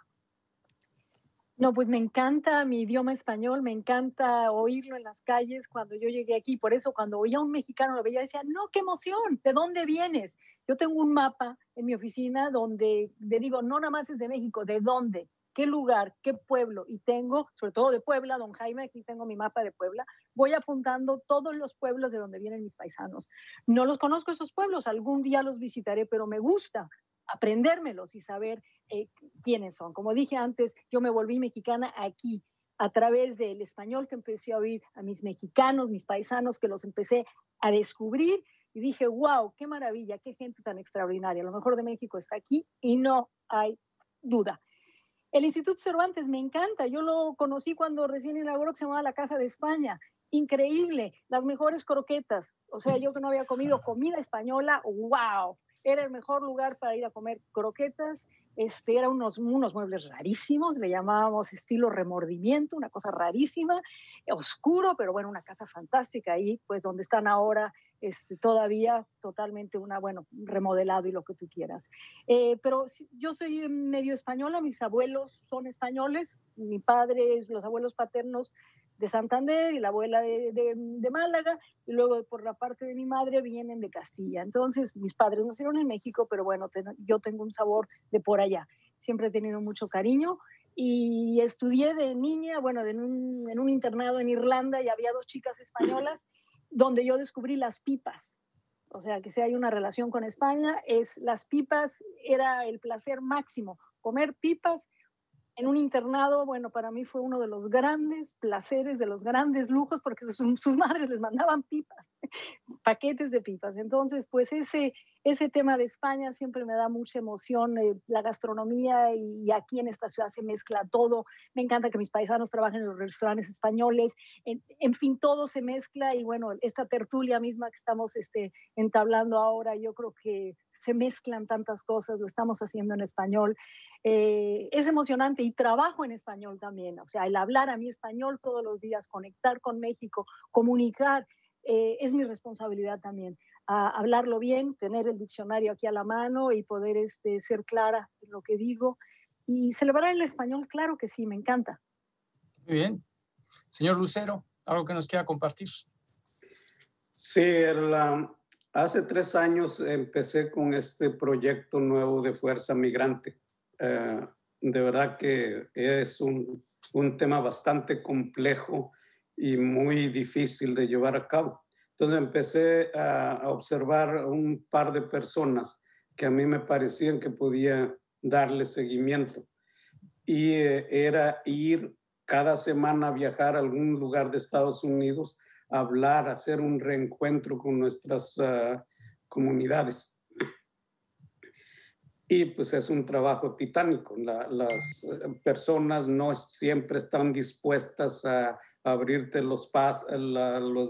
No, pues me encanta mi idioma español, me encanta oírlo en las calles cuando yo llegué aquí. Por eso cuando oía a un mexicano lo veía y decía, no, qué emoción, ¿de dónde vienes? Yo tengo un mapa en mi oficina donde le digo, no nada más es de México, ¿de dónde? ¿Qué lugar? ¿Qué pueblo? Y tengo, sobre todo de Puebla, don Jaime, aquí tengo mi mapa de Puebla, voy apuntando todos los pueblos de donde vienen mis paisanos. No los conozco esos pueblos, algún día los visitaré, pero me gusta aprendérmelos y saber quiénes son. Como dije antes, yo me volví mexicana aquí a través del español que empecé a oír a mis mexicanos, mis paisanos, que los empecé a descubrir y dije, wow, qué maravilla, qué gente tan extraordinaria. Lo mejor de México está aquí y no hay duda. El Instituto Cervantes me encanta. Yo lo conocí cuando recién inauguró, que se llamaba la Casa de España. Increíble, las mejores croquetas. O sea, yo que no había comido comida española, wow. Era el mejor lugar para ir a comer croquetas. Eran unos muebles rarísimos, le llamábamos estilo remordimiento, una cosa rarísima, oscuro, pero bueno, una casa fantástica ahí, pues donde están ahora todavía totalmente remodelado y lo que tú quieras. Pero yo soy medio española, mis abuelos son españoles, mi padre, los abuelos paternos de Santander y la abuela de Málaga, y luego por la parte de mi madre vienen de Castilla. Entonces, mis padres nacieron en México, pero bueno, yo tengo un sabor de por allá. Siempre he tenido mucho cariño y estudié de niña, bueno, en un internado en Irlanda, y había 2 chicas españolas donde yo descubrí las pipas. O sea, que si hay una relación con España, las pipas era el placer máximo. Comer pipas en un internado, bueno, para mí fue uno de los grandes placeres, de los grandes lujos, porque sus madres les mandaban pipas, paquetes de pipas. Entonces, pues ese tema de España siempre me da mucha emoción, la gastronomía, y aquí en esta ciudad se mezcla todo. Me encanta que mis paisanos trabajen en los restaurantes españoles, en fin, todo se mezcla, y bueno, esta tertulia misma que estamos entablando ahora, yo creo que se mezclan tantas cosas, lo estamos haciendo en español. Es emocionante, y trabajo en español también, o sea, el hablar a mi español todos los días, conectar con México, comunicar, es mi responsabilidad también. Hablarlo bien, tener el diccionario aquí a la mano y poder ser clara en lo que digo, y celebrar el español, claro que sí, me encanta. Muy bien. Señor Lucero, ¿algo que nos quiera compartir? Sí, hace 3 años empecé con este proyecto nuevo de Fuerza Migrante. De verdad que es un tema bastante complejo y muy difícil de llevar a cabo. Entonces empecé a observar un par de personas que a mí me parecían que podía darle seguimiento. Y era ir cada semana a viajar a algún lugar de Estados Unidos, a hablar, a hacer un reencuentro con nuestras comunidades. Y pues es un trabajo titánico. Las personas no siempre están dispuestas a abrirte los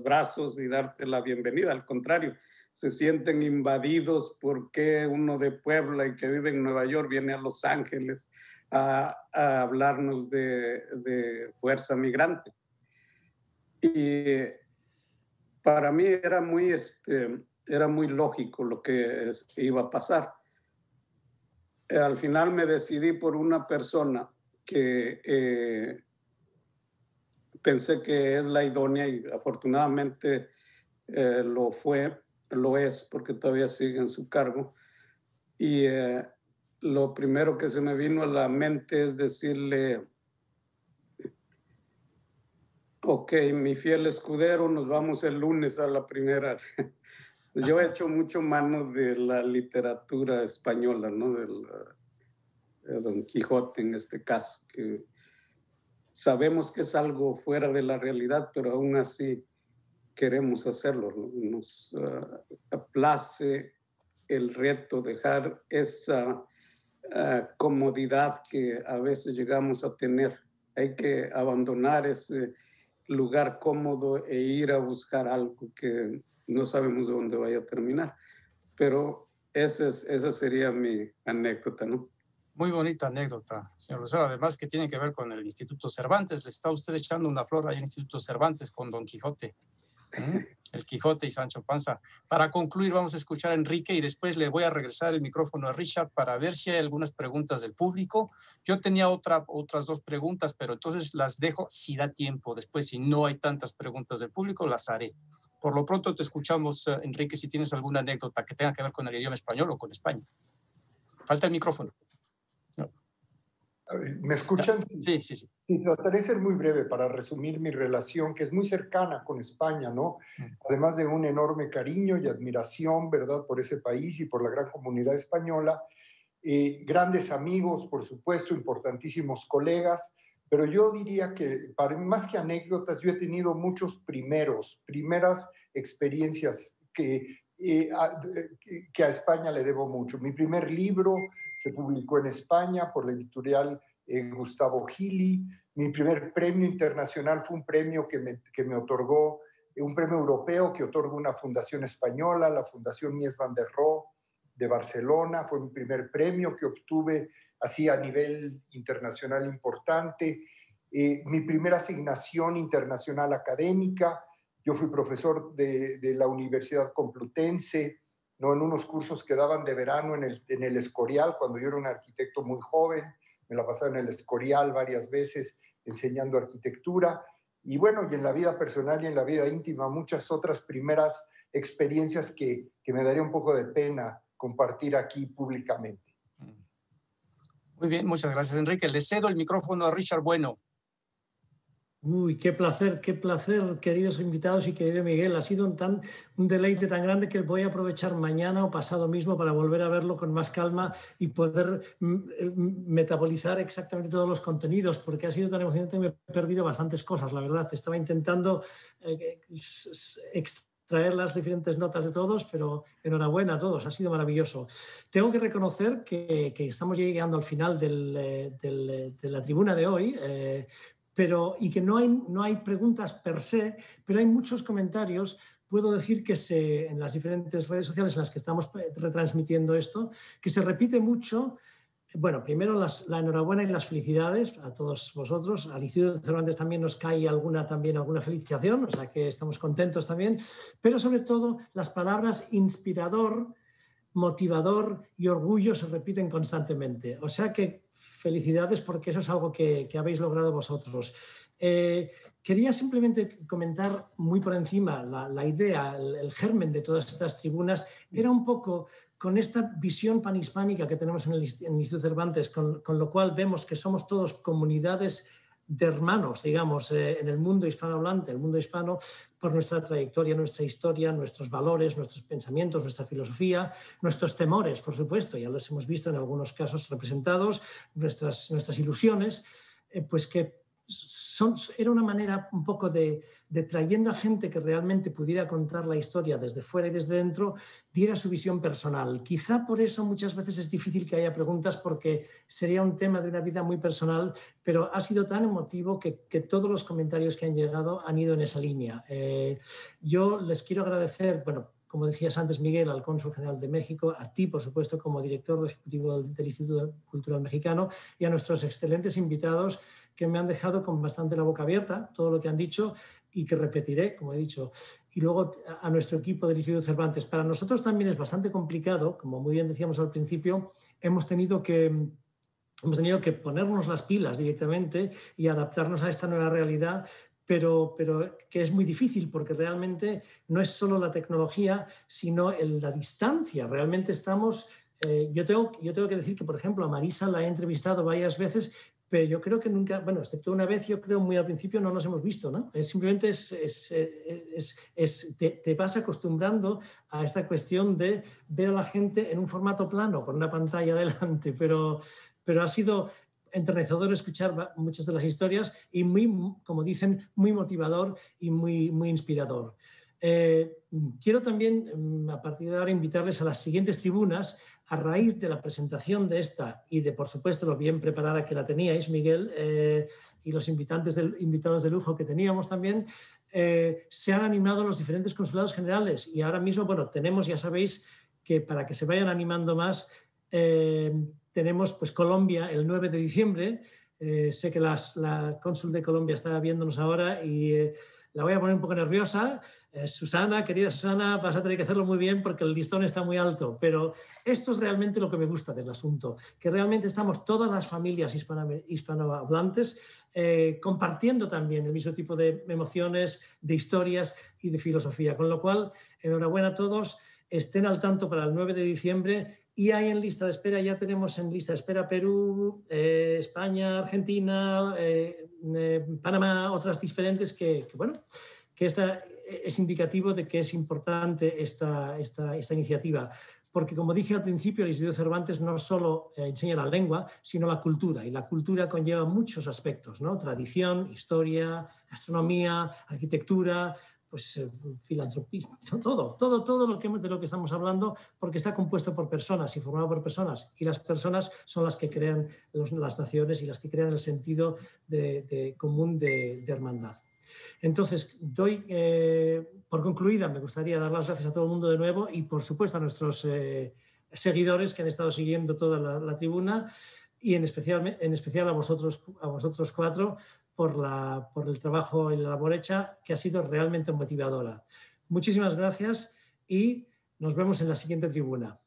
brazos y darte la bienvenida. Al contrario, se sienten invadidos porque uno de Puebla y que vive en Nueva York viene a Los Ángeles a hablarnos de Fuerza Migrante. Y para mí era muy lógico lo que iba a pasar. Al final me decidí por una persona que pensé que es la idónea, y afortunadamente lo es, porque todavía sigue en su cargo. Y lo primero que se me vino a la mente es decirle: ok, mi fiel escudero, nos vamos el lunes a la primera. Yo he hecho mucho mano de la literatura española, ¿no? De Don Quijote en este caso, que sabemos que es algo fuera de la realidad, pero aún así queremos hacerlo, ¿no? Nos place el reto, dejar esa comodidad que a veces llegamos a tener. Hay que abandonar ese lugar cómodo e ir a buscar algo que no sabemos de dónde vaya a terminar. Pero esa sería mi anécdota, ¿no? Muy bonita anécdota, señor Lucero. Además que tiene que ver con el Instituto Cervantes. Le está usted echando una flor ahí en el Instituto Cervantes con Don Quijote. El Quijote y Sancho Panza. Para concluir, vamos a escuchar a Enrique y después le voy a regresar el micrófono a Richard para ver si hay algunas preguntas del público. Yo tenía otras 2 preguntas, pero entonces las dejo si da tiempo. Después, si no hay tantas preguntas del público, las haré. Por lo pronto te escuchamos, Enrique, si tienes alguna anécdota que tenga que ver con el idioma español o con España. Falta el micrófono. No. ¿Me escuchan? Sí, sí, sí. Sí, trataré de ser muy breve para resumir mi relación, que es muy cercana con España, ¿no? Además de un enorme cariño y admiración, ¿verdad?, por ese país y por la gran comunidad española. Grandes amigos, por supuesto, importantísimos colegas, pero yo diría que, más que anécdotas, yo he tenido muchos primeras experiencias que a España le debo mucho. Mi primer libro se publicó en España por la editorial Gustavo Gili. Mi primer premio internacional fue un premio que me otorgó, un premio europeo que otorga una fundación española, la Fundación Mies van der Rohe de Barcelona. Fue mi primer premio que obtuve así a nivel internacional importante. Mi primera asignación internacional académica. Yo fui profesor de la Universidad Complutense, ¿no?, en unos cursos que daban de verano en el Escorial, cuando yo era un arquitecto muy joven. Me la pasaba en el Escorial varias veces enseñando arquitectura. Y bueno, y en la vida personal y en la vida íntima, muchas otras primeras experiencias que me daría un poco de pena compartir aquí públicamente. Muy bien, muchas gracias, Enrique. Le cedo el micrófono a Richard Bueno. Uy, qué placer, queridos invitados y querido Miguel. Ha sido un deleite tan grande que voy a aprovechar mañana o pasado mismo para volver a verlo con más calma y poder metabolizar exactamente todos los contenidos, porque ha sido tan emocionante que me he perdido bastantes cosas, la verdad. Estaba intentando extraer las diferentes notas de todos, pero enhorabuena a todos, ha sido maravilloso. Tengo que reconocer que estamos llegando al final de la tribuna de hoy, y que no hay preguntas per se, pero hay muchos comentarios. Puedo decir que en las diferentes redes sociales en las que estamos retransmitiendo esto, que se repite mucho. Bueno, primero la enhorabuena y las felicidades a todos vosotros. Al Instituto Cervantes también nos cae alguna felicitación, o sea que estamos contentos también. Pero sobre todo las palabras inspirador, motivador y orgullo se repiten constantemente. O sea que felicidades, porque eso es algo que habéis logrado vosotros. Quería simplemente comentar muy por encima la idea, el germen de todas estas tribunas, era un poco con esta visión panhispánica que tenemos en el Instituto Cervantes, con lo cual vemos que somos todos comunidades de hermanos, digamos, en el mundo hispanohablante, el mundo hispano, por nuestra trayectoria, nuestra historia, nuestros valores, nuestros pensamientos, nuestra filosofía, nuestros temores, por supuesto, ya los hemos visto en algunos casos representados, nuestras ilusiones, pues que era una manera un poco de trayendo a gente que realmente pudiera contar la historia desde fuera y desde dentro, diera su visión personal. Quizá por eso muchas veces es difícil que haya preguntas, porque sería un tema de una vida muy personal, pero ha sido tan emotivo que todos los comentarios que han llegado han ido en esa línea. Yo les quiero agradecer, bueno, como decías antes, Miguel, al Cónsul General de México, a ti, por supuesto, como director ejecutivo del Instituto Cultural Mexicano, y a nuestros excelentes invitados que me han dejado con bastante la boca abierta, todo lo que han dicho y que repetiré, como he dicho. Y luego a nuestro equipo del Instituto Cervantes. Para nosotros también es bastante complicado, como muy bien decíamos al principio, hemos tenido que ponernos las pilas directamente y adaptarnos a esta nueva realidad, pero que es muy difícil, porque realmente no es solo la tecnología, sino la distancia. Realmente estamos... yo tengo que decir que, por ejemplo, a Marisa la he entrevistado varias veces, pero yo creo que nunca, bueno, excepto una vez, yo creo muy al principio no nos hemos visto, ¿no? Simplemente te vas acostumbrando a esta cuestión de ver a la gente en un formato plano, con una pantalla delante, pero ha sido enternecedor escuchar muchas de las historias y muy, como dicen, muy motivador y muy, muy inspirador. Quiero también, a partir de ahora, invitarles a las siguientes tribunas, a raíz de la presentación de esta y de, por supuesto, lo bien preparada que la teníais, Miguel, y los invitados de lujo que teníamos también, se han animado los diferentes consulados generales. Y ahora mismo, bueno, tenemos, ya sabéis, que para que se vayan animando más, tenemos pues Colombia el 9 de diciembre. Sé que la cónsul de Colombia está viéndonos ahora y la voy a poner un poco nerviosa. Susana, querida Susana, vas a tener que hacerlo muy bien porque el listón está muy alto, pero esto es realmente lo que me gusta del asunto, que realmente estamos todas las familias hispanohablantes compartiendo también el mismo tipo de emociones, de historias y de filosofía, con lo cual, enhorabuena a todos, estén al tanto para el 9 de diciembre y hay en lista de espera, ya tenemos en lista de espera Perú, España, Argentina, Panamá, otras diferentes que bueno, que esta es indicativo de que es importante esta iniciativa, porque como dije al principio, el Instituto Cervantes no solo enseña la lengua, sino la cultura, y la cultura conlleva muchos aspectos, ¿no? Tradición, historia, gastronomía, arquitectura, pues filantropía, todo de lo que estamos hablando, porque está compuesto por personas y formado por personas, y las personas son las que crean las naciones y las que crean el sentido común de hermandad. Entonces, doy por concluida, me gustaría dar las gracias a todo el mundo de nuevo y, por supuesto, a nuestros seguidores que han estado siguiendo toda la tribuna y en especial a vosotros cuatro por el trabajo y la labor hecha, que ha sido realmente motivadora. Muchísimas gracias y nos vemos en la siguiente tribuna.